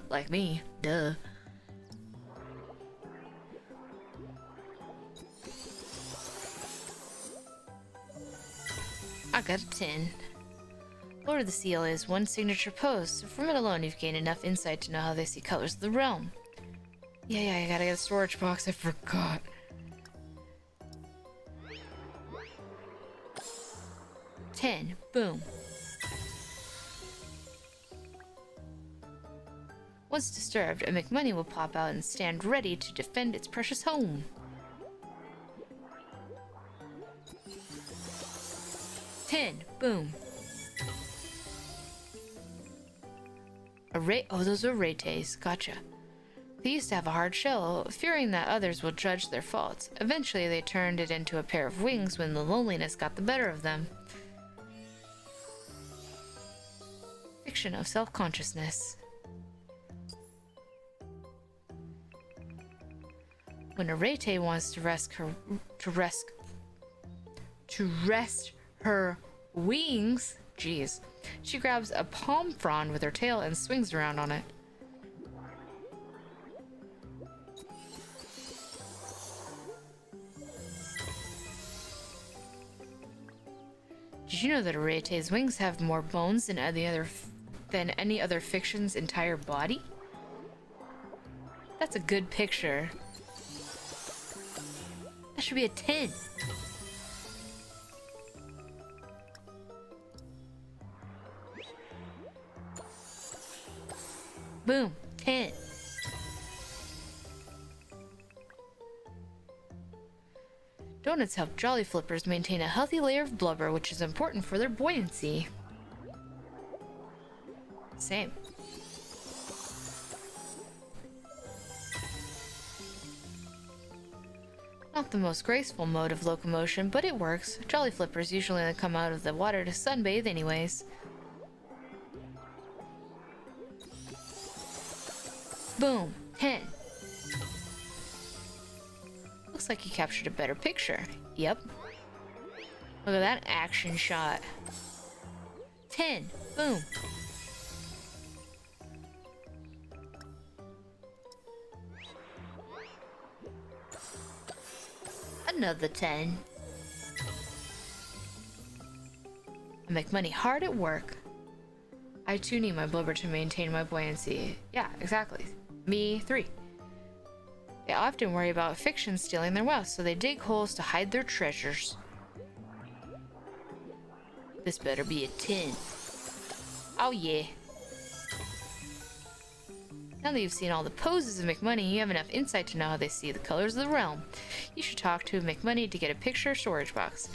Like me. Duh. I got a 10. Lord of the Sea only has one signature pose, so from it alone you've gained enough insight to know how they see colors of the realm. Yeah, I gotta get a storage box, I forgot. 10. Boom. Once disturbed, a McMoney will pop out and stand ready to defend its precious home. 10. Boom. Oh, those are retes. Gotcha. They used to have a hard shell, fearing that others will judge their faults. Eventually, they turned it into a pair of wings when the loneliness got the better of them. Fiction of self-consciousness. When a rete wants to rest her wings, jeez, she grabs a palm frond with her tail and swings around on it. Did you know that a rete's wings have more bones than any other fiction's entire body? That's a good picture. That should be a 10. Boom, 10. Donuts help jolly flippers maintain a healthy layer of blubber, which is important for their buoyancy. Same. Not the most graceful mode of locomotion, but it works. Jolly flippers usually only come out of the water to sunbathe anyways. Boom, 10. Looks like you captured a better picture. Yep. Look at that action shot. 10. Boom. Another 10. I make money hard at work. I too need my blubber to maintain my buoyancy. Yeah, exactly. Me 3. They often worry about fiction stealing their wealth, so they dig holes to hide their treasures. This better be a 10. Oh yeah. Now that you've seen all the poses of McMoney, you have enough insight to know how they see the colors of the realm. You should talk to McMoney to get a picture storage box.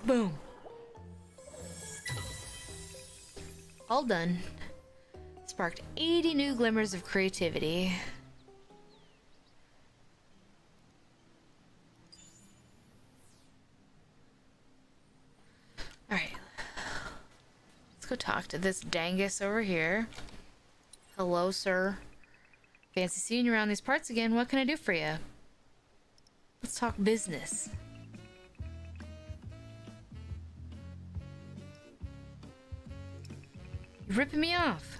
Boom. All done. Sparked 80 new glimmers of creativity. Alright. Let's go talk to this dangus over here. Hello, sir. Fancy seeing you around these parts again. What can I do for you? Let's talk business. You're ripping me off.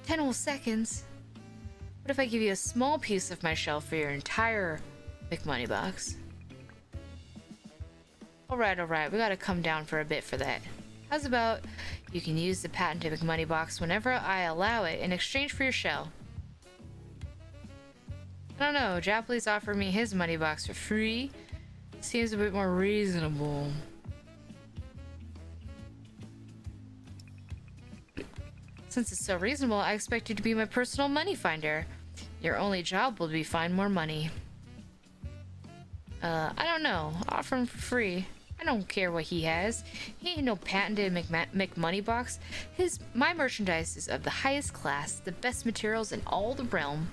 Ten whole seconds. What if I give you a small piece of my shell for your entire McMoney box? Alright, we gotta come down for a bit for that. How's about you can use the patented McMoney box whenever I allow it in exchange for your shell? I don't know, Japanese offered me his money box for free. Seems a bit more reasonable. Since it's so reasonable, I expect you to be my personal money finder. Your only job will be find more money. I don't know. Offer him for free. I don't care what he has. He ain't no patented McMoney box. My merchandise is of the highest class, the best materials in all the realm.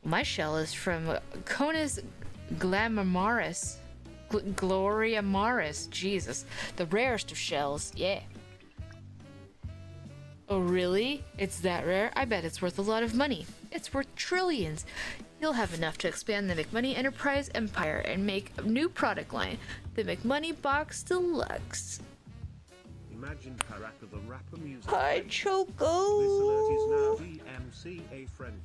My shell is from Conus Gloriamaris. Gloriamaris. Jesus. The rarest of shells. Yeah. Oh, really? It's that rare? I bet it's worth a lot of money. It's worth trillions. You'll have enough to expand the McMoney Enterprise empire and make a new product line, the McMoney Box Deluxe. Imagine Paraka the rapper music. Hi, Choco. This alert is now DMCA friendly.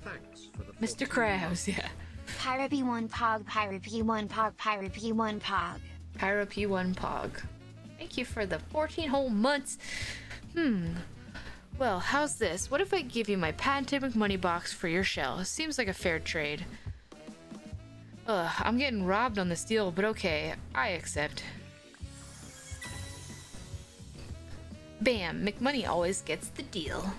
Thanks for the Mr. Krabs, yeah. Pyra P1 Pog, Pyra P1 Pog, Pyra P1 Pog. Pyra P1 Pog. Thank you for the 14 whole months. Well, how's this? What if I give you my patented McMoney box for your shell? Seems like a fair trade. I'm getting robbed on this deal, but okay, I accept. Bam, McMoney always gets the deal.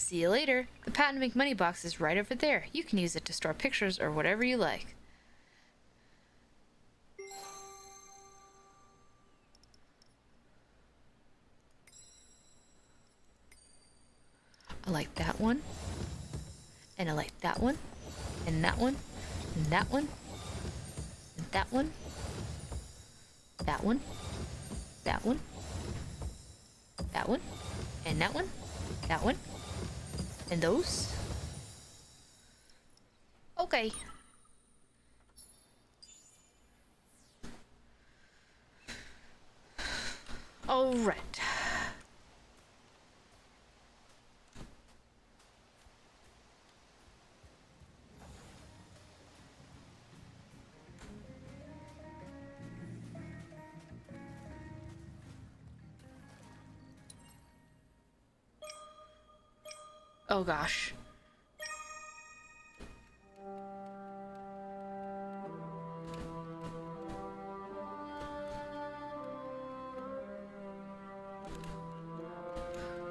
See you later. The patent make money box is right over there. You can use it to store pictures or whatever you like. I like that one. And I like that one. And that one. And that one. And that one. That one. That one. That one. And that one. That one. And those. Okay. All right. Oh gosh.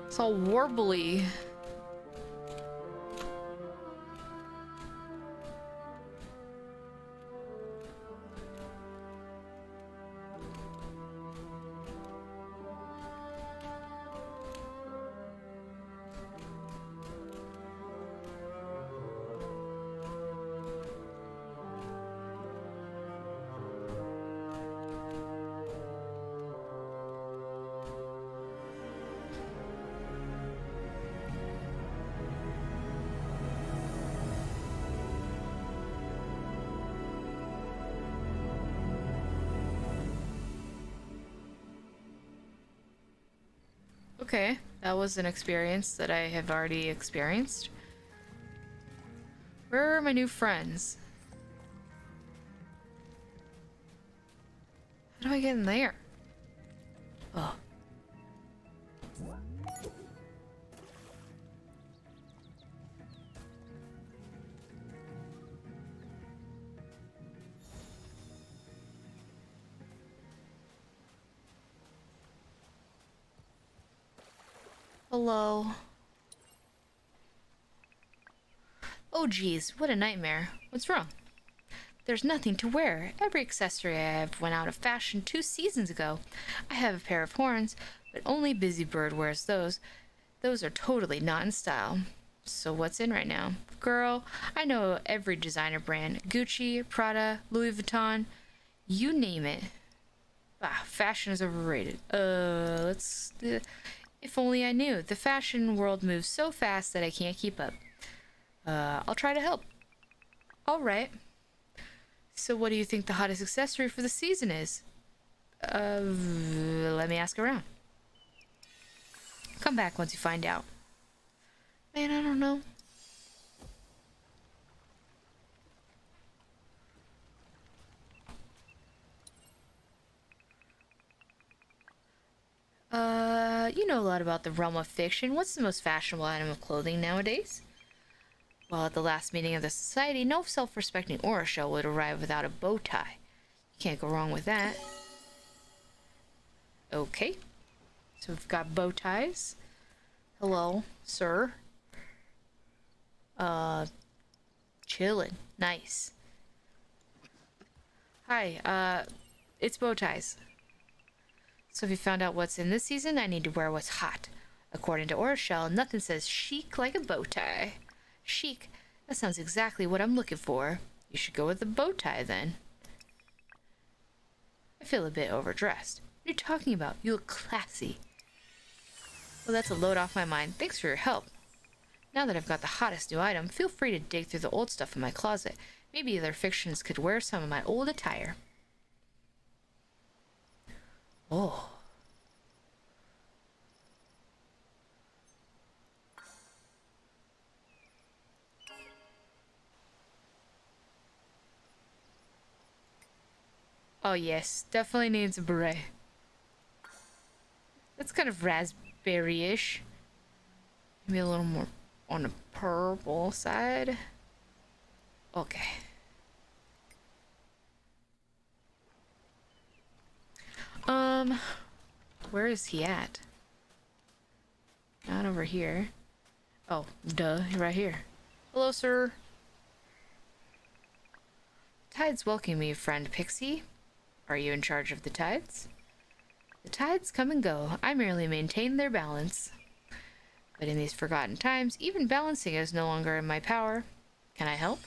It's all warbly. Okay, that was an experience that I have already experienced. Where are my new friends? How do I get in there? Oh. Hello. Oh geez, what a nightmare. What's wrong? There's nothing to wear. Every accessory I have went out of fashion 2 seasons ago. I have a pair of horns, but only Busybird wears those. Those are totally not in style. So what's in right now? Girl, I know every designer brand. Gucci, Prada, Louis Vuitton, you name it. Ah, fashion is overrated. If only I knew. The fashion world moves so fast that I can't keep up. I'll try to help. Alright. So what do you think the hottest accessory for the season is? Let me ask around. Come back once you find out. Man, I don't know. You know a lot about the realm of fiction. What's the most fashionable item of clothing nowadays? Well, at the last meeting of the society, no self-respecting aura shell would arrive without a bow tie. You can't go wrong with that. Okay. So we've got bow ties. Hello, sir. Chillin'. Nice. Hi, it's bow ties. So if you found out what's in this season, I need to wear what's hot. According to Aura Shell, nothing says chic like a bow tie. Chic? That sounds exactly what I'm looking for. You should go with the bow tie then. I feel a bit overdressed. What are you talking about? You look classy. Well, that's a load off my mind. Thanks for your help. Now that I've got the hottest new item, feel free to dig through the old stuff in my closet. Maybe other fictions could wear some of my old attire. Oh. Oh yes, definitely needs a beret. That's kind of raspberry-ish. Maybe a little more on the purple side. Okay. Where is he at? Not over here. Oh, duh, you're right here. Hello, sir. Tides welcome me, friend Pixie. Are you in charge of the tides? The tides come and go. I merely maintain their balance. But in these forgotten times, even balancing is no longer in my power. Can I help?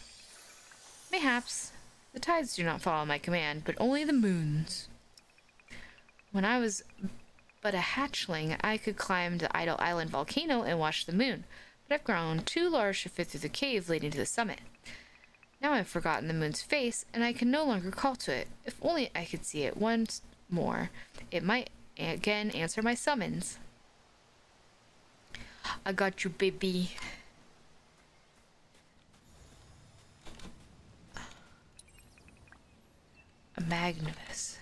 Mayhaps. The tides do not follow my command, but only the moon's. When I was but a hatchling, I could climb the Idle Island volcano and watch the moon, but I've grown too large to fit through the cave leading to the summit. Now I've forgotten the moon's face, and I can no longer call to it. If only I could see it once more, it might again answer my summons. I got you, baby. A Magnus.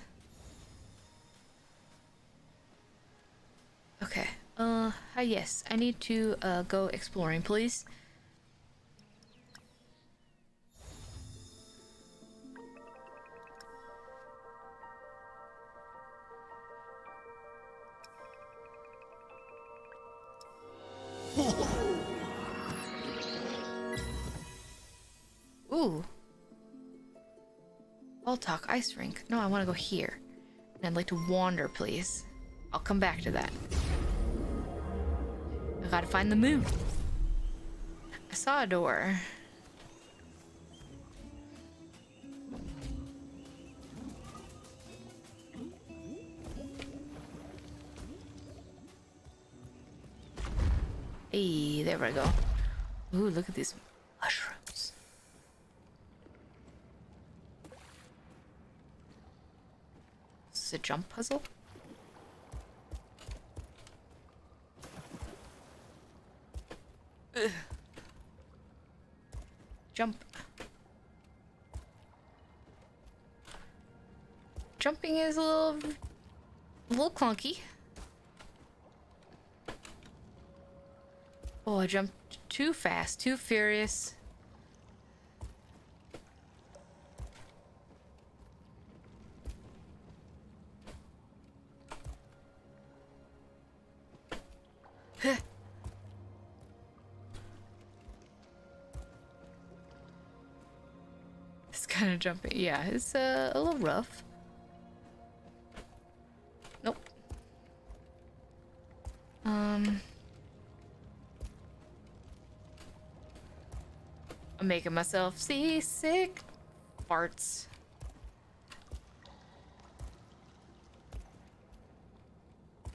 Okay. Hi, yes. I need to, go exploring, please. Ooh. Ball Talk Ice Rink. No, I want to go here. And I'd like to wander, please. I'll come back to that. I gotta find the moon. I saw a door. Hey, there we go. Ooh, look at these mushrooms. This is a jump puzzle? Ugh. Jump. Jumping is a little clunky. Oh, I jumped too fast, too furious. This kind of jumping, yeah, it's a little rough. Nope. I'm making myself seasick. Farts.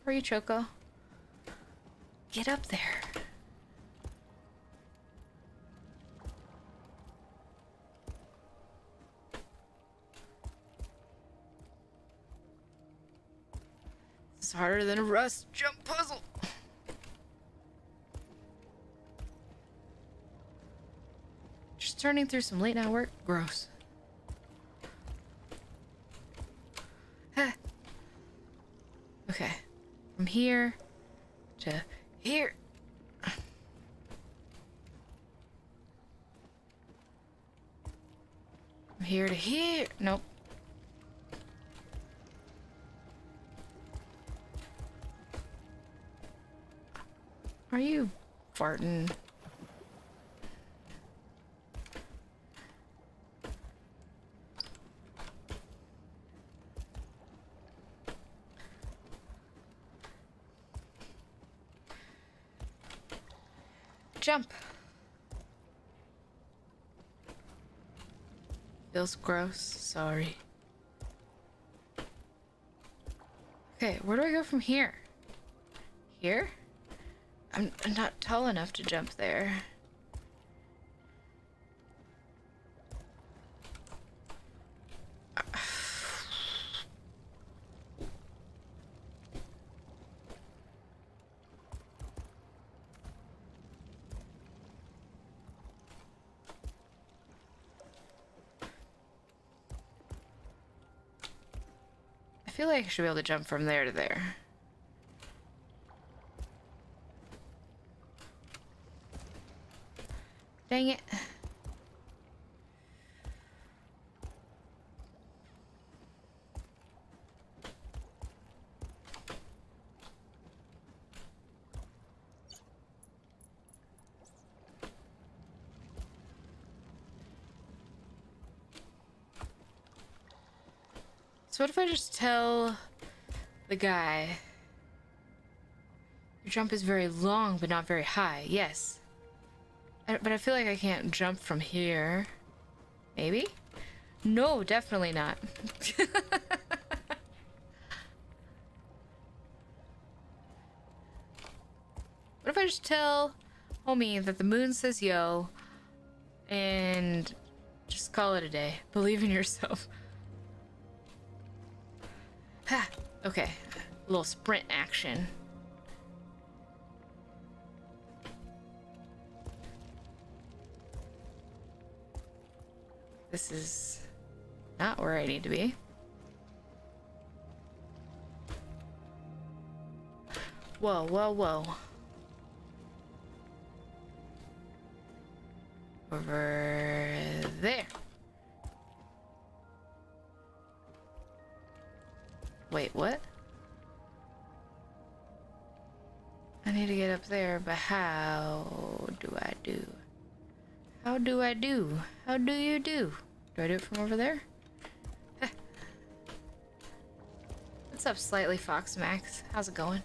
Where are you, Choco? Get up there. This is harder than a Rust jump puzzle. Just turning through some late night work. Gross. Okay. From here to here. From here to here. Nope. Are you farting? Jump. Feels gross. Sorry. Okay, where do I go from here? Here? I'm not tall enough to jump there. I feel like I should be able to jump from there to there. Dang it. So what if I just tell the guy, your jump is very long but not very high? Yes. But I feel like I can't jump from here. Maybe? No, definitely not. What if I just tell homie that the moon says yo and just call it a day? Believe in yourself. Ha! Okay. A little sprint action. This is not where I need to be. Whoa, whoa, whoa. Over there. Wait, what? I need to get up there, but how do I do? How do I do? How do you do? Do I do it from over there? Heh. What's up, Slightly Fox Max? How's it going?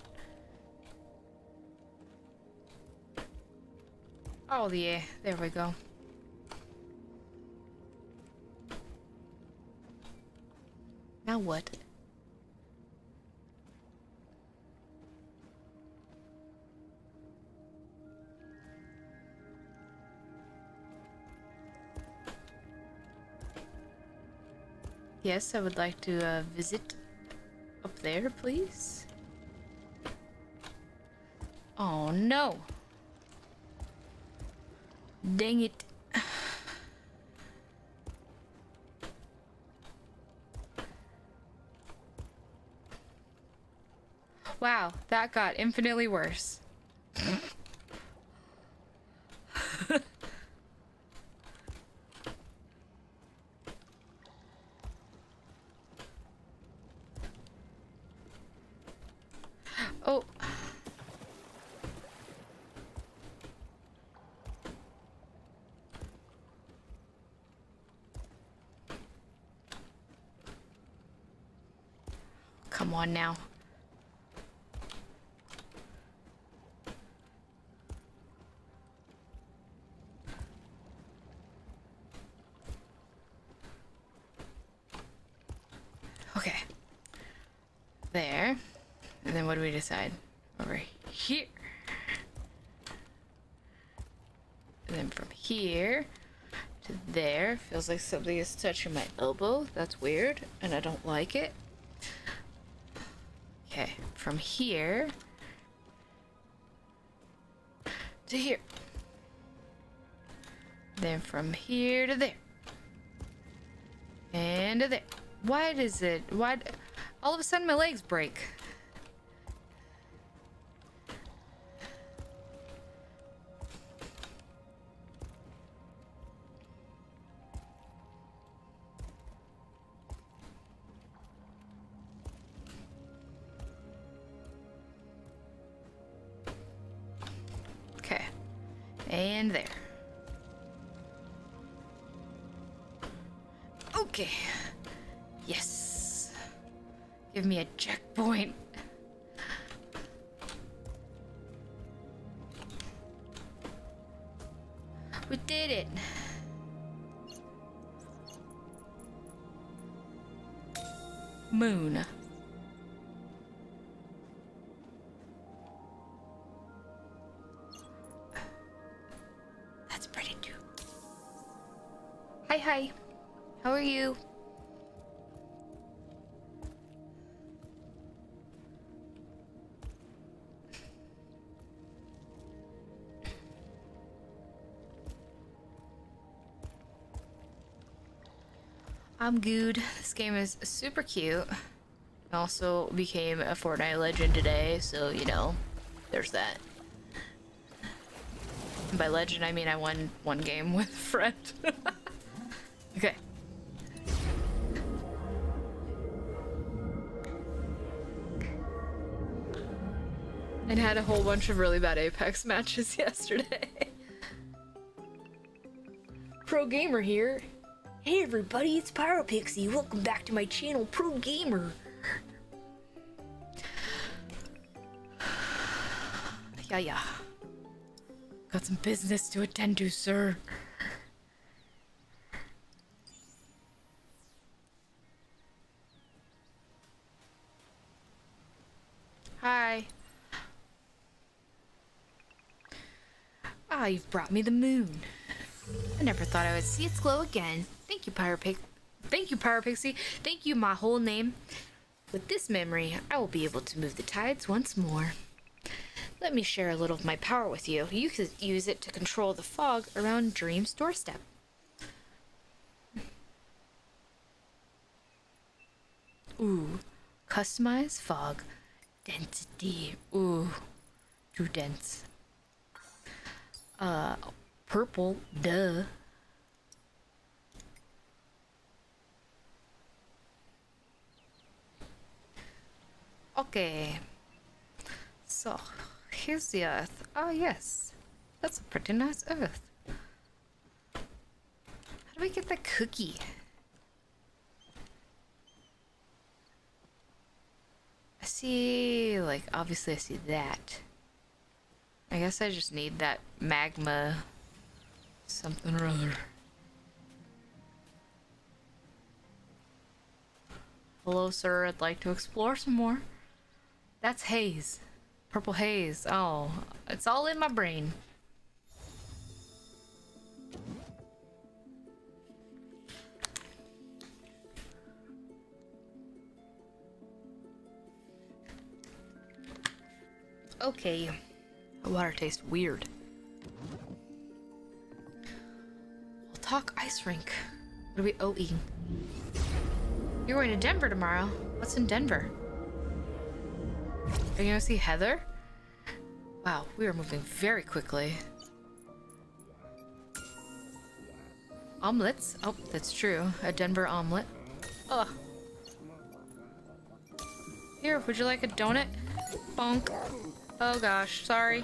Oh yeah, there we go. Now what? Yes, I would like to visit up there, please. Oh no. Dang it. Wow, that got infinitely worse. Oh. Come on now. Okay. There. And then what do we decide? Over here. And then from here to there. Feels like something is touching my elbow. That's weird, and I don't like it. Okay, from here to here. Then from here to there. And to there. Why does it... Why... All of a sudden my legs break. Okay. And there. Okay. Yes. Give me a checkpoint. We did it. Moon. That's pretty too. Hi, hi. How are you? I'm good. This game is super cute. I also became a Fortnite legend today, so you know, there's that. And by legend, I mean I won one game with a friend. Okay. And had a whole bunch of really bad Apex matches yesterday. Pro gamer here. Hey everybody, it's Pyropixie. Welcome back to my channel, Pro Gamer. Yeah. Got some business to attend to, sir. Hi. Ah, you've brought me the moon. I never thought I would see its glow again. Thank you, Pyropixie. Thank you, my whole name. With this memory, I will be able to move the tides once more. Let me share a little of my power with you. You could use it to control the fog around Dream's doorstep. Ooh, customize fog. Density. Ooh, too dense. Purple, duh. Okay. So, here's the earth. Ah, yes. That's a pretty nice earth. How do we get the cookie? I see, like, obviously I see that. I guess I just need that magma something or other. Hello, sir. I'd like to explore some more. That's haze. Purple haze. Oh, it's all in my brain. Okay. The water tastes weird. We'll talk ice rink. What are we owing? You're going to Denver tomorrow. What's in Denver? Are you gonna see Heather? Wow, we are moving very quickly. Omelets? Oh, that's true. A Denver omelet. Ugh. Here, would you like a donut? Bonk. Oh gosh, sorry.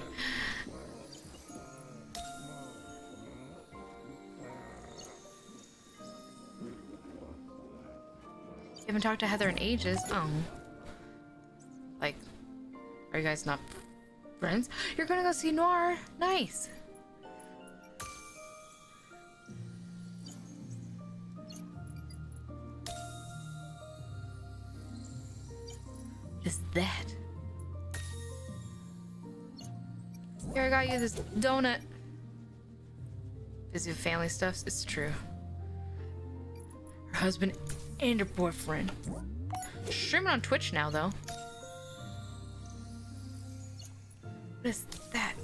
You haven't talked to Heather in ages. Oh. Like, are you guys not friends? You're gonna go see Noir. Nice. What is that? Here, I got you this donut. Busy with family stuff? It's true. Her husband and her boyfriend. Streaming on Twitch now, though. What is that?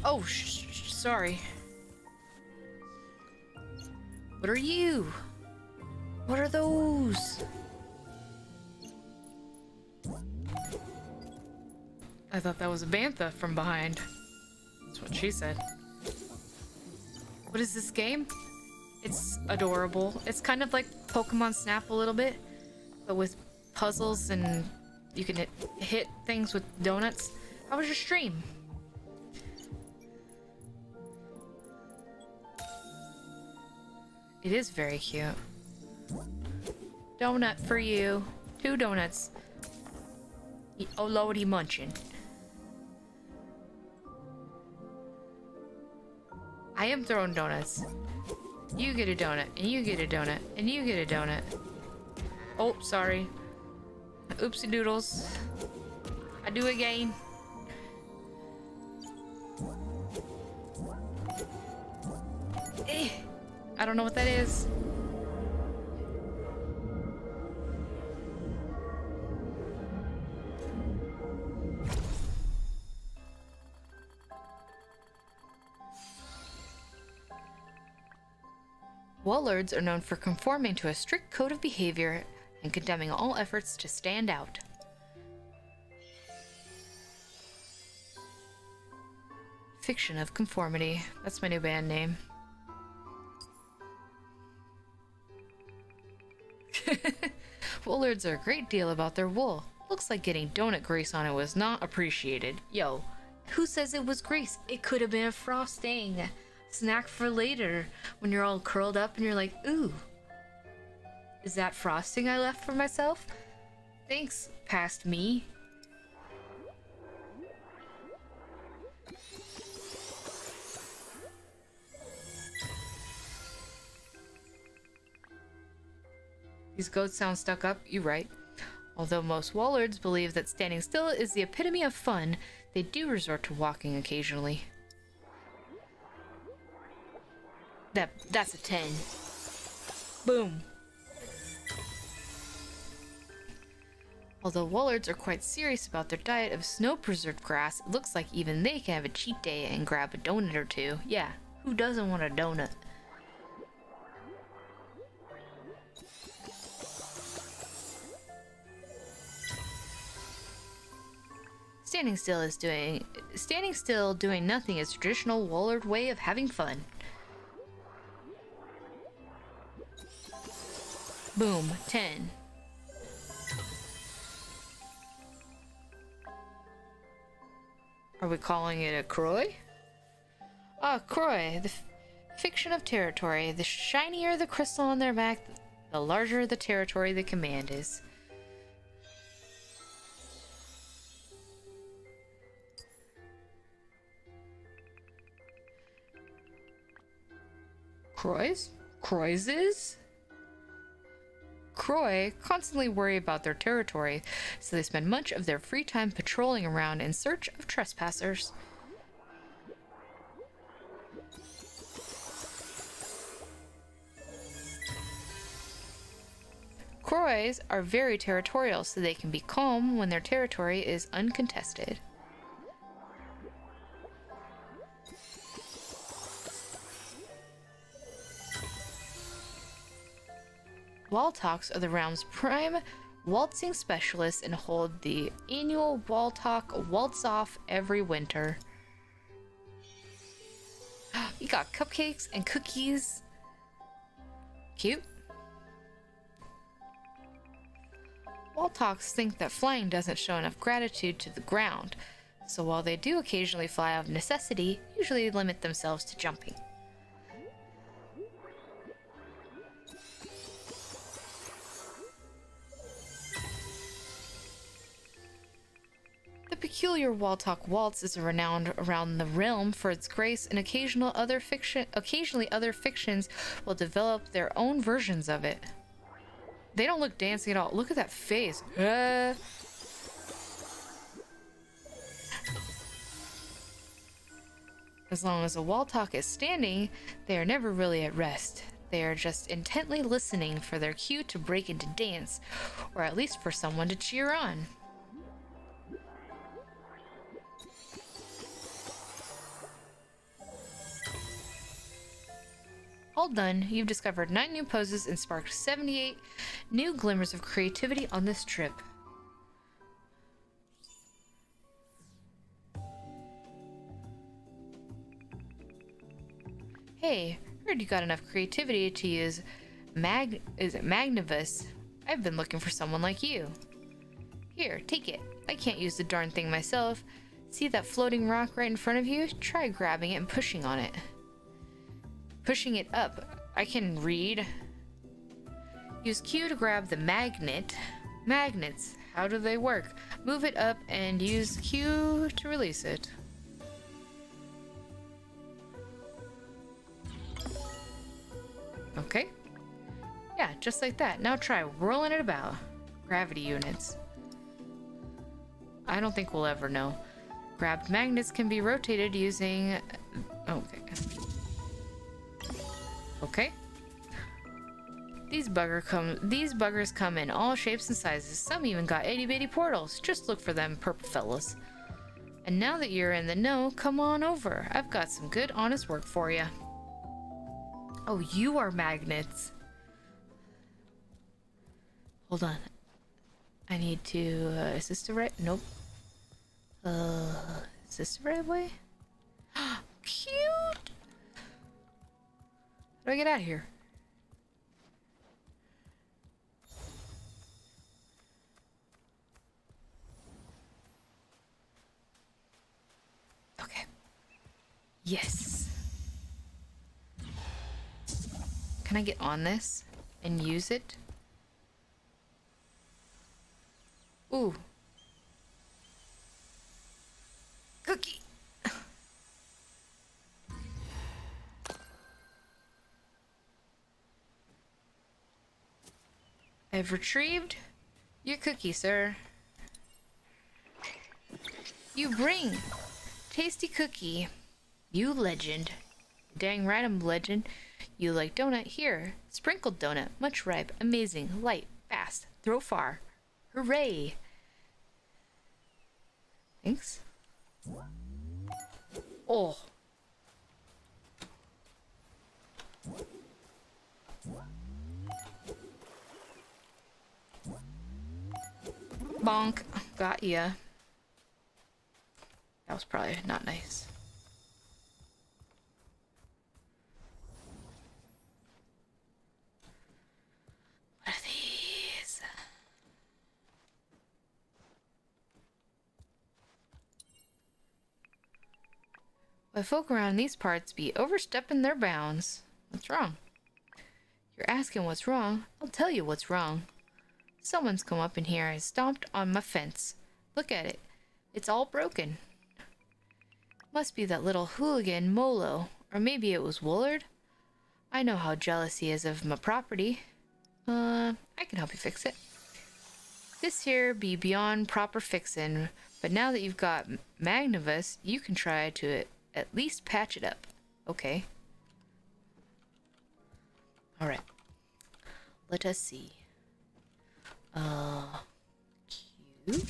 Oh, sorry. What are you? What are those? I thought that was a bantha from behind. That's what she said. What is this game? It's adorable. It's kind of like Pokemon Snap a little bit, but with puzzles and you can hit things with donuts. How was your stream? It is very cute. Donut for you. 2 donuts. Oh, lordy munchin'. I am throwing donuts. You get a donut, and you get a donut, and you get a donut. Oh, sorry. Oopsie doodles. I do again. I don't know what that is. Wollards are known for conforming to a strict code of behavior and condemning all efforts to stand out. Fiction of Conformity. That's my new band name. Wollards are a great deal about their wool. Looks like getting donut grease on it was not appreciated. Yo, who says it was grease? It could have been a frosting. Snack for later when you're all curled up and you're like, ooh, is that frosting I left for myself? Thanks, past me. These goats sound stuck up, you right. Although most Wallards believe that standing still is the epitome of fun, they do resort to walking occasionally. That's a 10. Boom. Although Wallards are quite serious about their diet of snow-preserved grass, it looks like even they can have a cheat day and grab a donut or two. Yeah, who doesn't want a donut? Standing still doing nothing is traditional Wallard way of having fun. Boom, 10. Are we calling it a Croy? Ah, Croy, the fiction of territory. The shinier the crystal on their back, the larger the territory the command is. Croys? Croyses? Croy constantly worry about their territory, so they spend much of their free time patrolling around in search of trespassers. Croys are very territorial, so they can be calm when their territory is uncontested. Waltoks are the realm's prime waltzing specialists and hold the annual Waltok Waltz-Off every winter. You got cupcakes and cookies. Cute. Waltoks think that flying doesn't show enough gratitude to the ground, so while they do occasionally fly out of necessity, usually limit themselves to jumping. The peculiar Waltok waltz is renowned around the realm for its grace, and occasionally other fictions will develop their own versions of it. They don't look dancing at all. Look at that face. As long as a Waltok is standing, they are never really at rest. They are just intently listening for their cue to break into dance, or at least for someone to cheer on. All done, you've discovered 9 new poses and sparked 78 new glimmers of creativity on this trip. Hey, heard you got enough creativity to use Magnivus? I've been looking for someone like you. Here, take it. I can't use the darn thing myself. See that floating rock right in front of you? Try grabbing it and pushing on it. Pushing it up. I can read. Use Q to grab the magnet. Magnets. How do they work? Move it up and use Q to release it. Okay. Yeah, just like that. Now try whirling it about. Gravity units. I don't think we'll ever know. Grabbed magnets can be rotated using... Okay. Okay. These buggers come in all shapes and sizes. Some even got itty-bitty portals. Just look for them, purple fellas. And now that you're in the know, come on over. I've got some good, honest work for you. Oh, you are magnets. Hold on. I need to... is this the right... Nope. Is this the right way? Cute! How do I get out of here? Okay. Yes. Can I get on this and use it? Ooh. Cookie. I've retrieved your cookie, sir. You bring tasty cookie. You legend. Dang right I'm legend. You like donut? Here. Sprinkled donut. Much ripe. Amazing. Light. Fast. Throw far. Hooray. Thanks. Oh. Bonk. Got ya. That was probably not nice. What are these? Why folk around these parts be overstepping their bounds. What's wrong? You're asking what's wrong? I'll tell you what's wrong. Someone's come up in here and stomped on my fence. Look at it. It's all broken. Must be that little hooligan Molo. Or maybe it was Woolard. I know how jealous he is of my property. I can help you fix it. This here be beyond proper fixin', but now that you've got Magnivus, you can try to at least patch it up. Okay. Alright. Let us see. Q.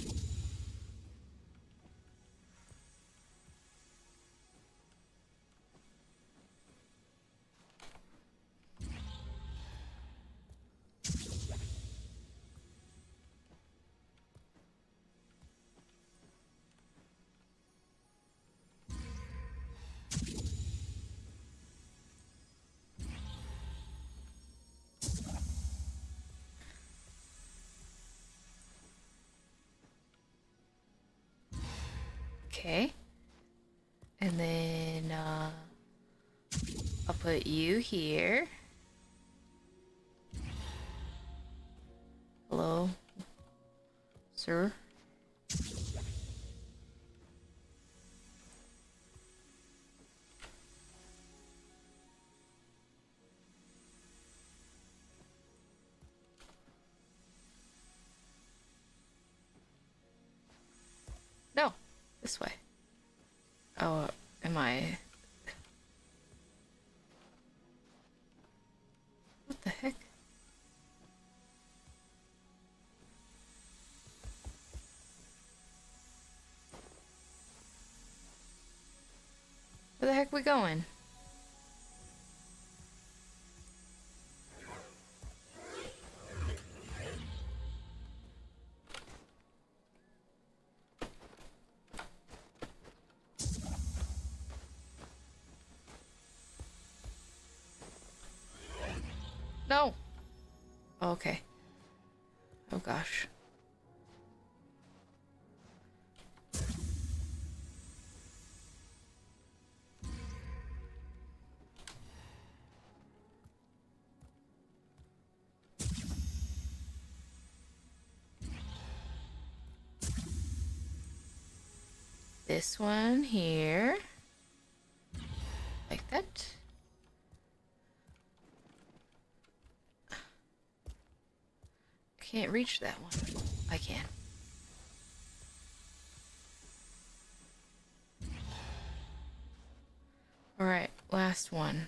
Okay. And then, I'll put you here. Hello, sir. No, this way. Oh, am I? What the heck? Where the heck we going? No. Oh, okay. Oh gosh. This one here. Like that. Can't reach that one. I can. Alright, last one.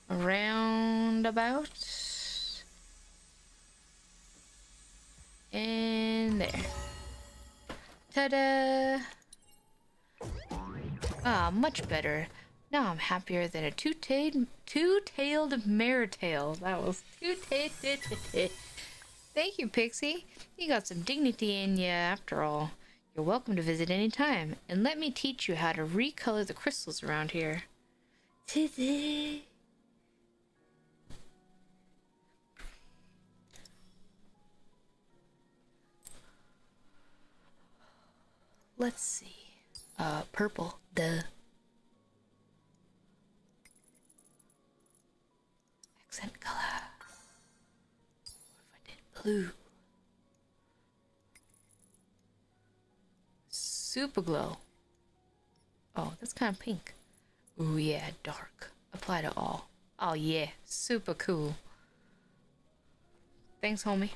Around about. And there. Ta-da! Ah, much better. Now I'm happier than a two-tailed maritail. That was two-tailed. Thank you, Pixie. You got some dignity in you after all. You're welcome to visit any time, and let me teach you how to recolor the crystals around here. Ta-da! let's see. Purple. Duh. Accent color. What if I did blue? Super glow. Oh, that's kind of pink. Ooh, yeah, dark. Apply to all. Oh, yeah, super cool. Thanks, homie.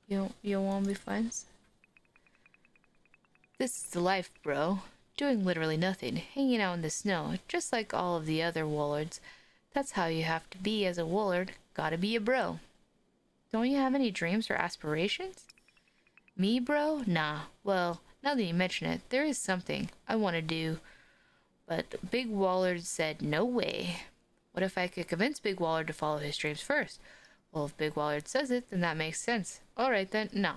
You don't want to be friends? This is the life, bro. Doing literally nothing, hanging out in the snow, just like all of the other Wollards. That's how you have to be as a Woolard. Gotta be a bro. Don't you have any dreams or aspirations? Me, bro? Nah. Well, now that you mention it, there is something I want to do. But Big Woolard said no way. What if I could convince Big Woolard to follow his dreams first? Well, if Big Woolard says it, then that makes sense. Alright then, no.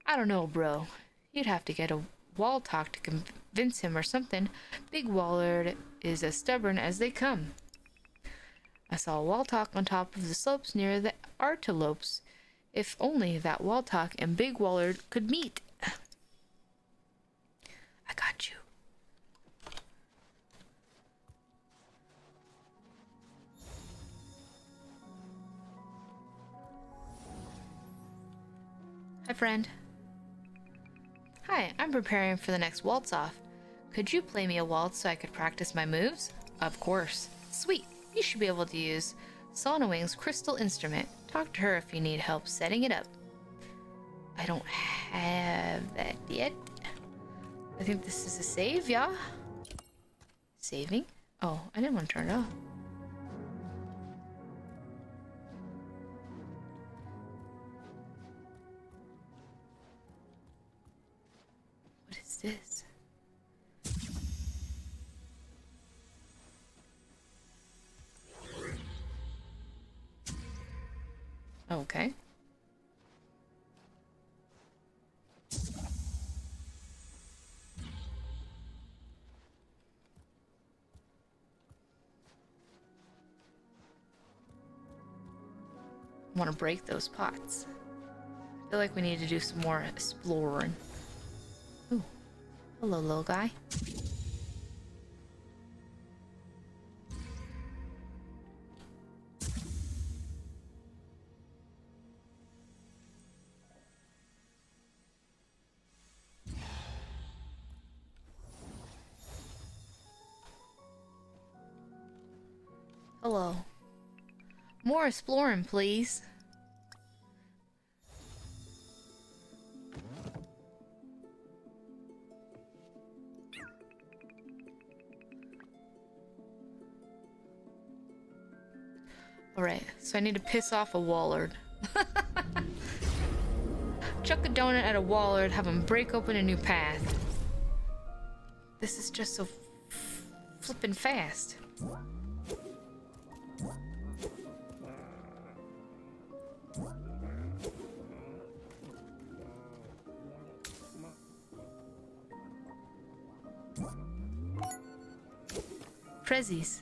I don't know, bro. You'd have to get a wall talk to convince him or something. Big Woolard is as stubborn as they come. I saw a wall talk on top of the slopes near the Artelopes. If only that wall talk and Big Woolard could meet. I got you. Hi, friend. Hi, I'm preparing for the next waltz-off. Could you play me a waltz so I could practice my moves? Of course. Sweet. You should be able to use Sonawing's crystal instrument. Talk to her if you need help setting it up. I don't have that yet. I think this is a save, yeah? Saving? Oh, I didn't want to turn it off. What is this? Okay. I want to break those pots. I feel like we need to do some more exploring. Ooh. Hello, little guy. Hello. More exploring, please. Alright, so I need to piss off a Woolard. Chuck a donut at a Woolard, have him break open a new path. This is just so flippin' fast. Prezzies.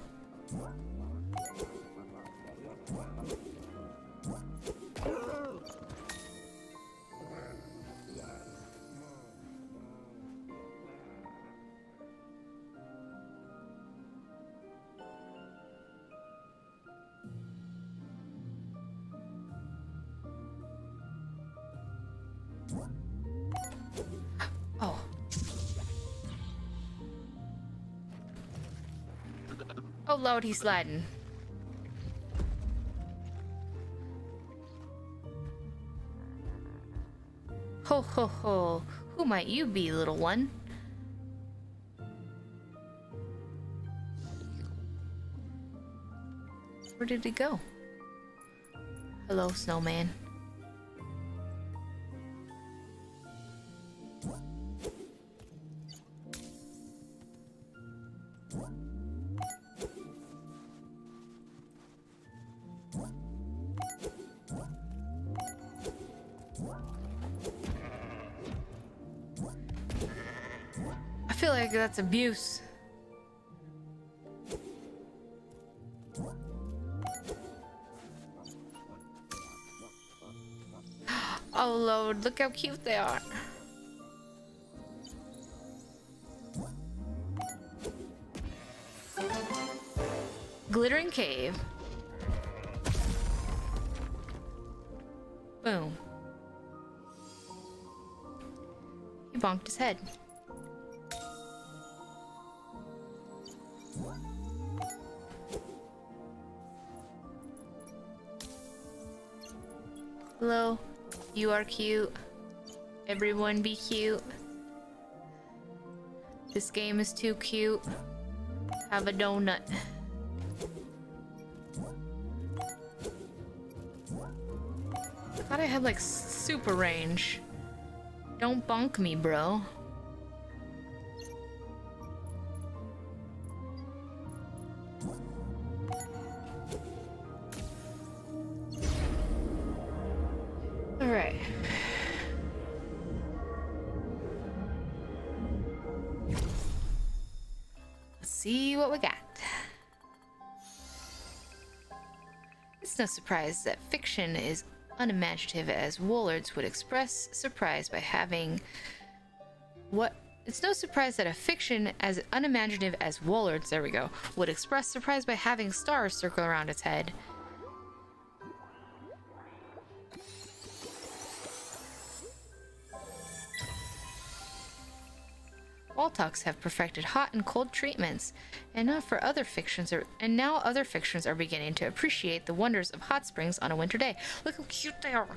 Oh. Oh Lord, he's sliding. Ho ho ho. Who might you be, little one? Where did he go? Hello, snowman. I feel like that's abuse. Oh Lord, look how cute they are. Glittering cave. Boom. He bonked his head. Hello. You are cute. Everyone be cute. This game is too cute. Have a donut. I thought I had like super range. Don't bonk me, bro. All right. Let's see what we got. It's no surprise that fiction is unimaginative as Wollards would express surprise by having what it's no surprise that a fiction as unimaginative as Wollards, there we go, would express surprise by having stars circle around its head. Waltoks have perfected hot and cold treatments, and now other fictions are beginning to appreciate the wonders of hot springs on a winter day. Look how cute they are.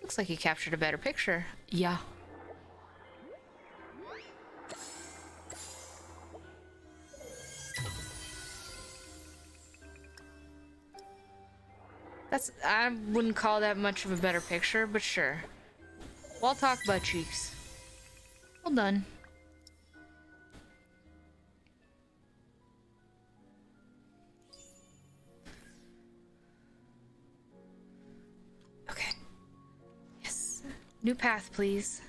Looks like you captured a better picture. Yeah. I wouldn't call that much of a better picture, but sure. Wall talk butt cheeks. Well done. Okay. Yes. New path, please.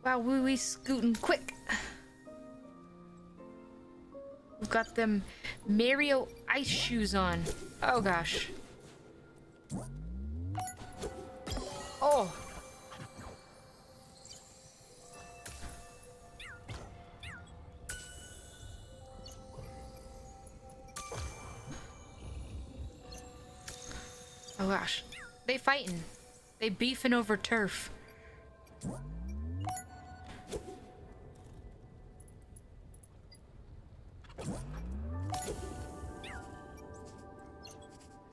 Wow, we scooting quick. We've got them Mario ice shoes on. Oh gosh. Oh. Oh gosh. They fighting. They beefing over turf.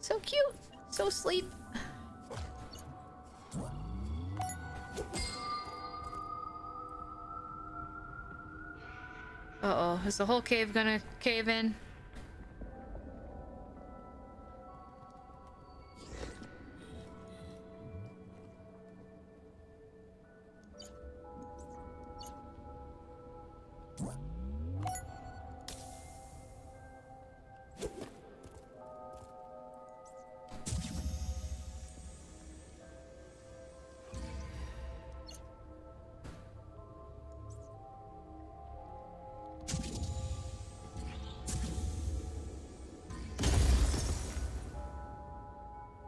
So cute. So sleep. Uh-oh. Is the whole cave gonna cave in?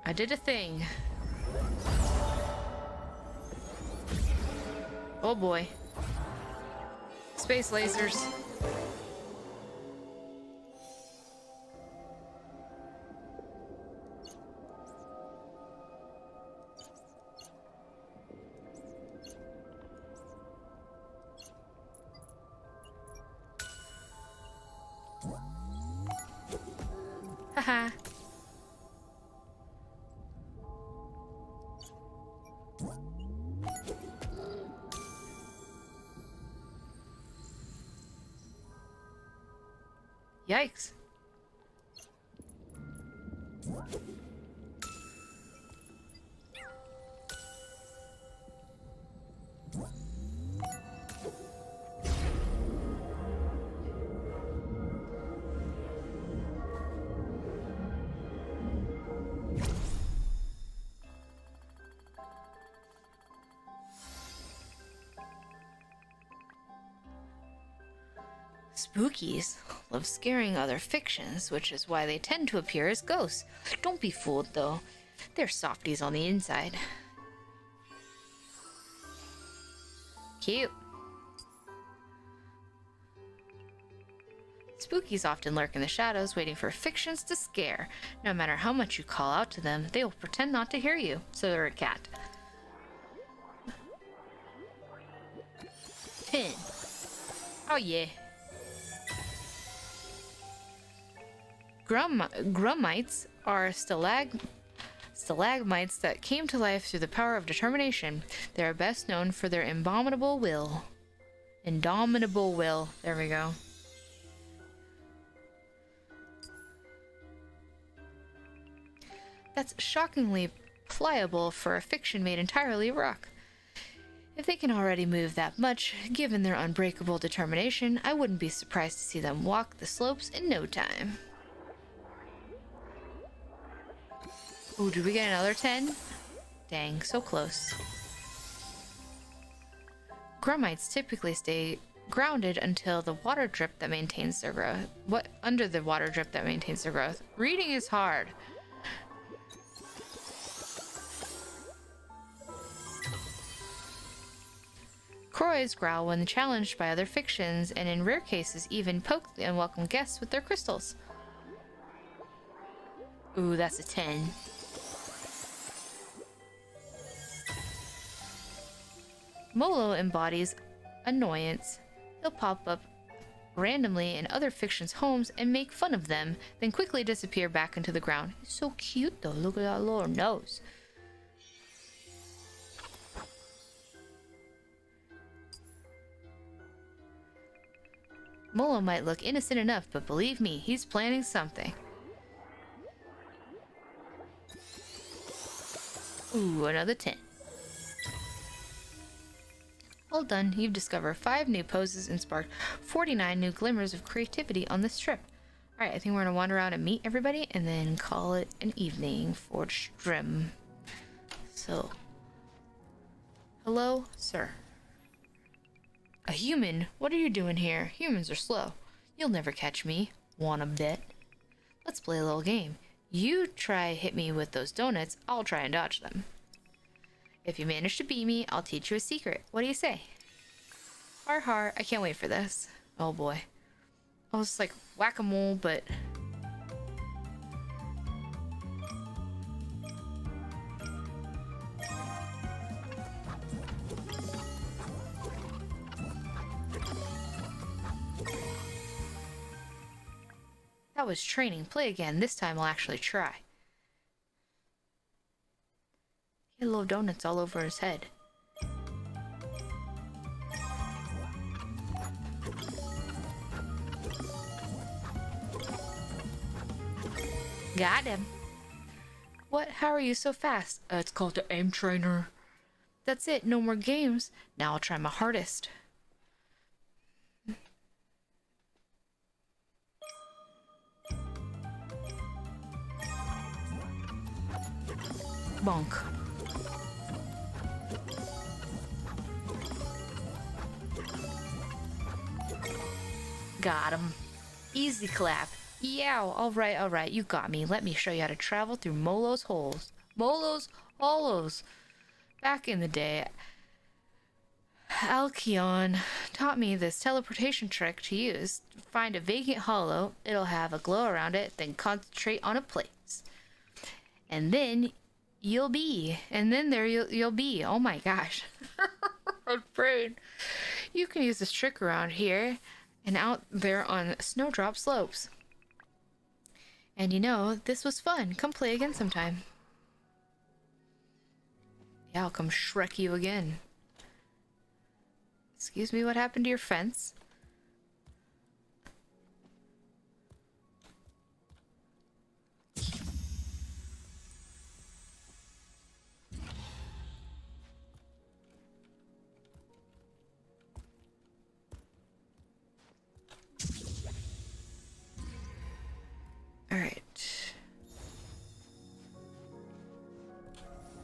I did a thing. Oh boy. Space lasers. Haha. Yikes. Spookies love scaring other fictions, which is why they tend to appear as ghosts. Don't be fooled, though. They're softies on the inside. Cute. Spookies often lurk in the shadows, waiting for fictions to scare. No matter how much you call out to them, they will pretend not to hear you. So they're a cat. 10. Oh yeah. Grummites are stalagmites that came to life through the power of determination. They are best known for their indomitable will. Indomitable will. There we go. That's shockingly pliable for a fiction made entirely of rock. If they can already move that much, given their unbreakable determination, I wouldn't be surprised to see them walk the slopes in no time. Ooh, did we get another 10? Dang, so close. Grummites typically stay grounded until the water drip that maintains their growth. Under the water drip that maintains their growth. Reading is hard. Croys growl when challenged by other fictions, and in rare cases even poke the unwelcome guests with their crystals. Ooh, that's a 10. Molo embodies annoyance. He'll pop up randomly in other fictions' homes and make fun of them, then quickly disappear back into the ground. He's so cute though, look at that little nose. Molo might look innocent enough, but believe me, he's planning something. Ooh, another 10. Well done, you've discovered 5 new poses and sparked 49 new glimmers of creativity on this trip. Alright, I think we're gonna wander around and meet everybody, and then call it an evening for stream. So, hello, sir. A human? What are you doing here? Humans are slow. You'll never catch me. Wanna bet? Let's play a little game. You try hit me with those donuts, I'll try and dodge them. If you manage to beat me, I'll teach you a secret. What do you say? Har har, I can't wait for this. Oh boy. Oh, it's like whack-a-mole, but... That was training. Play again. This time I'll actually try. He had little donuts all over his head. Got him. What? How are you so fast? It's called the aim trainer. That's it. No more games. Now I'll try my hardest. Bonk. Got him. Easy clap. Yeah, alright, you got me. Let me show you how to travel through Molo's holes. Molo's hollows. Back in the day, Alekon taught me this teleportation trick to use. Find a vacant hollow, it'll have a glow around it, then concentrate on a place. And then you'll be. And then there you'll be. Oh my gosh. My brain. You can use this trick around here and out there on snowdrop slopes. And you know, this was fun. Come play again sometime. Yeah, I'll come Shrek you again. Excuse me, what happened to your fence? Alright.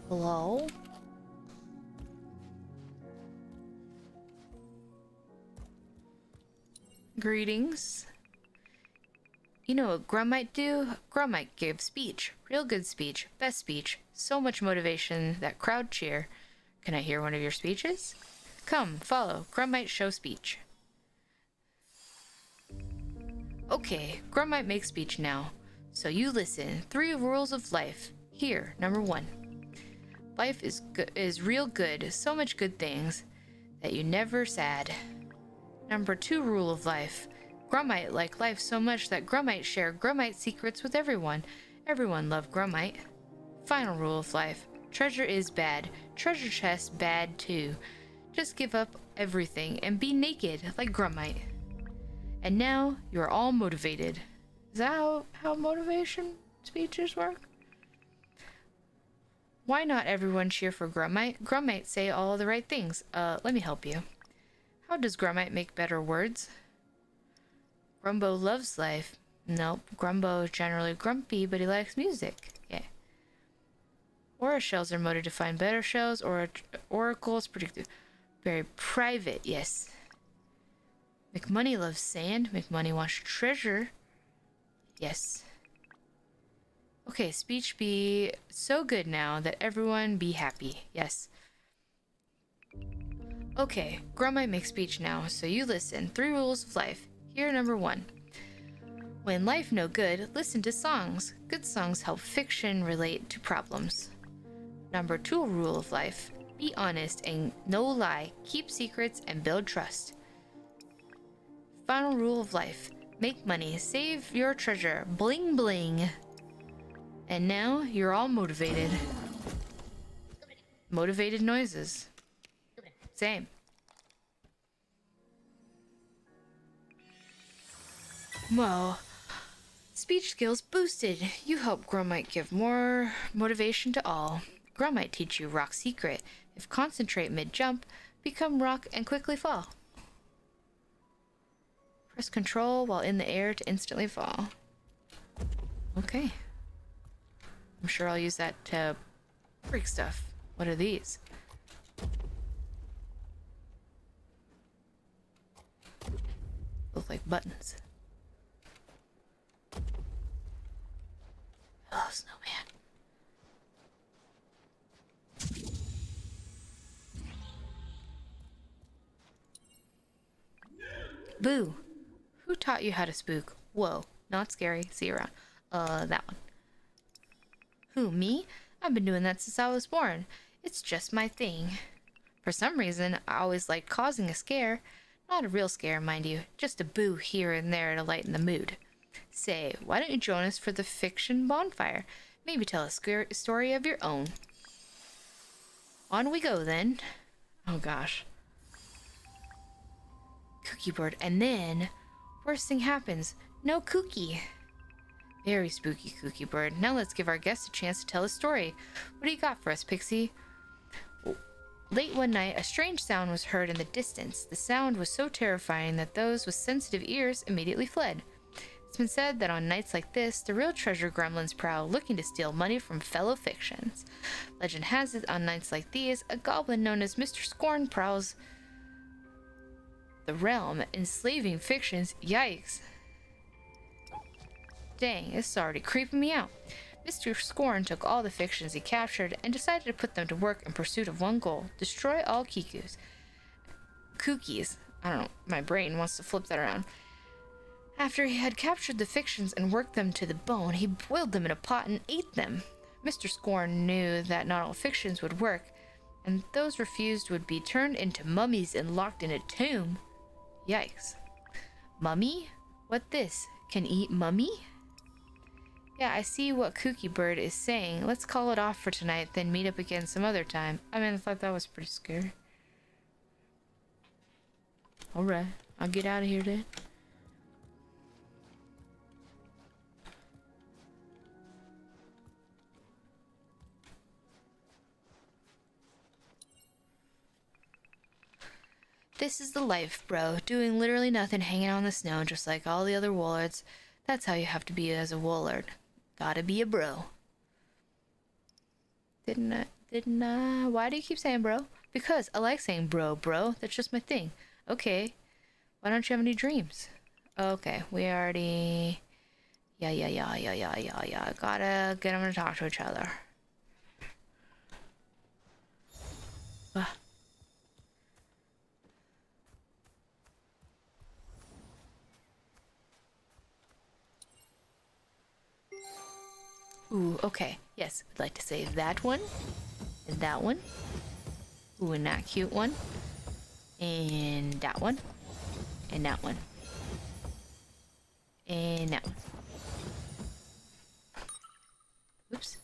Hello? Greetings. You know what Grum might do? Grum might give speech. Real good speech. Best speech. So much motivation that crowd cheer. Can I hear one of your speeches? Come, follow. Grum might show speech. Okay, Grum might make speech now. So you listen. 3 rules of life. Here, number 1. Life is real good. So much good things that you never sad. Number 2 rule of life. Grummite like life so much that Grummite share Grummite secrets with everyone. Everyone love Grummite. Final rule of life. Treasure is bad. Treasure chest bad too. Just give up everything and be naked like Grummite. And now you're all motivated. Is that how motivation speeches work? Why not everyone cheer for Grummite? Grummite say all the right things. Let me help you. How does Grummite make better words? Grumbo loves life. Nope, Grumbo is generally grumpy, but he likes music. Yeah. Aura shells are modded to find better shells, or oracles predictive. Very private, yes. McMoney loves sand. McMoney wants treasure. Yes. Okay, speech be so good now that everyone be happy. Yes. Okay, Grummite makes speech now, so you listen. 3 rules of life. Here, number 1. When life no good, listen to songs. Good songs help fiction relate to problems. Number 2 rule of life. Be honest and no lie. Keep secrets and build trust. Final rule of life. Make money. Save your treasure. Bling bling. And now you're all motivated. Motivated noises. Same. Whoa. Speech skills boosted. You help Grummite give more motivation to all. Grummite teach you rock secret. If concentrate mid-jump, become rock and quickly fall. Press control while in the air to instantly fall. Okay. I'm sure I'll use that to break stuff. What are these? Look like buttons. Oh, snowman. Boo. Who taught you how to spook? Whoa. Not scary. See you around. That one. Who, me? I've been doing that since I was born. It's just my thing. For some reason, I always like causing a scare. Not a real scare, mind you. Just a boo here and there to lighten the mood. Say, why don't you join us for the fiction bonfire? Maybe tell a story of your own. On we go, then. Oh, gosh. Cookie bird. And then, worst thing happens. No cookie. Very spooky, Cookie bird. Now let's give our guest a chance to tell a story. What do you got for us, Pixie? Late one night, a strange sound was heard in the distance. The sound was so terrifying that those with sensitive ears immediately fled. It's been said that on nights like this, the real treasure gremlins prowl, looking to steal money from fellow fictions. Legend has it, on nights like these, a goblin known as Mr. Scorn prowls the realm, enslaving fictions. Yikes. Dang, this is already creeping me out. Mr. Scorn took all the fictions he captured and decided to put them to work in pursuit of one goal: destroy all Kikus. Cookies. I don't know, my brain wants to flip that around. After he had captured the fictions and worked them to the bone, he boiled them in a pot and ate them. Mr. Scorn knew that not all fictions would work, and those refused would be turned into mummies and locked in a tomb. Yikes. Mummy? What this? Can eat mummy? Yeah, I see what Cookie Bird is saying. Let's call it off for tonight, then meet up again some other time. I mean, I thought that was pretty scary. Alright, I'll get out of here then. This is the life, bro. Doing literally nothing, hanging out in the snow, just like all the other Wollards. That's how you have to be as a Woolard. Gotta be a bro. Didn't I? Why do you keep saying bro? Because I like saying bro. That's just my thing. Okay. Why don't you have any dreams? Okay, we already... Yeah. Gotta get them to talk to each other. Ooh, okay. Yes, I'd like to save that one. And that one. Ooh, and that cute one. And that one. And that one. And that one. Oops.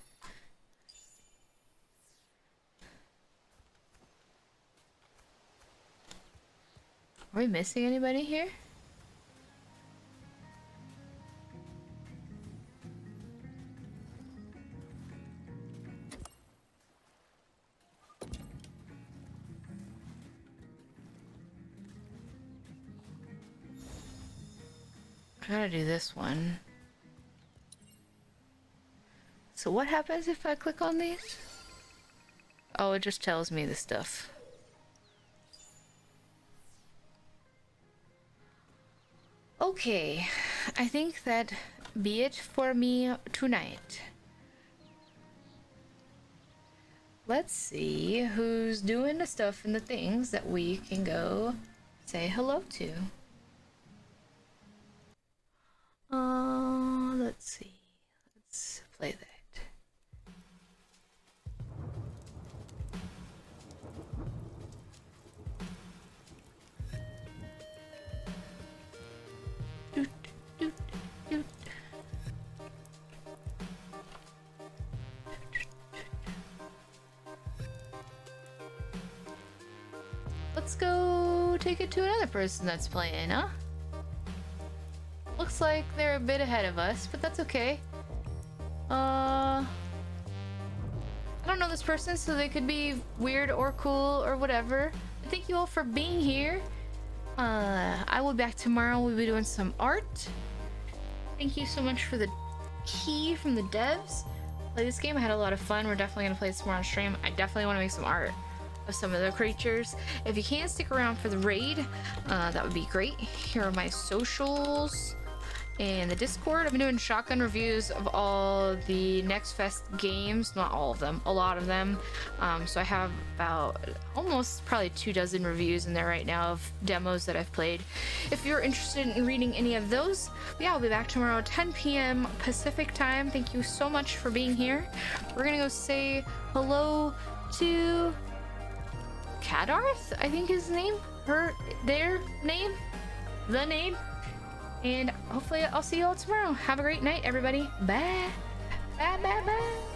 Are we missing anybody here? I gotta do this one. So what happens if I click on these? Oh, it just tells me the stuff. Okay, I think that be it for me tonight. Let's see who's doing the stuff and the things that we can go say hello to. Let's see. Let's play that. Doot, doot, doot. Let's go take it to another person that's playing, huh? Looks like they're a bit ahead of us, but that's okay. I don't know this person, so they could be weird or cool or whatever. But thank you all for being here. I will be back tomorrow. We'll be doing some art. Thank you so much for the key from the devs. Play this game. I had a lot of fun. We're definitely gonna play this more on stream. I definitely want to make some art of some of the creatures. If you can stick around for the raid, that would be great. Here are my socials and the Discord. I've been doing shotgun reviews of all the Next Fest games, not all of them, a lot of them. So I have about almost probably 24 reviews in there right now of demos that I've played. If you're interested in reading any of those, yeah, I'll be back tomorrow 10 p.m. Pacific time. Thank you so much for being here. We're gonna go say hello to Kadarth, I think his name, their name, the name. And hopefully I'll see you all tomorrow. Have a great night, everybody. Bye. Bye.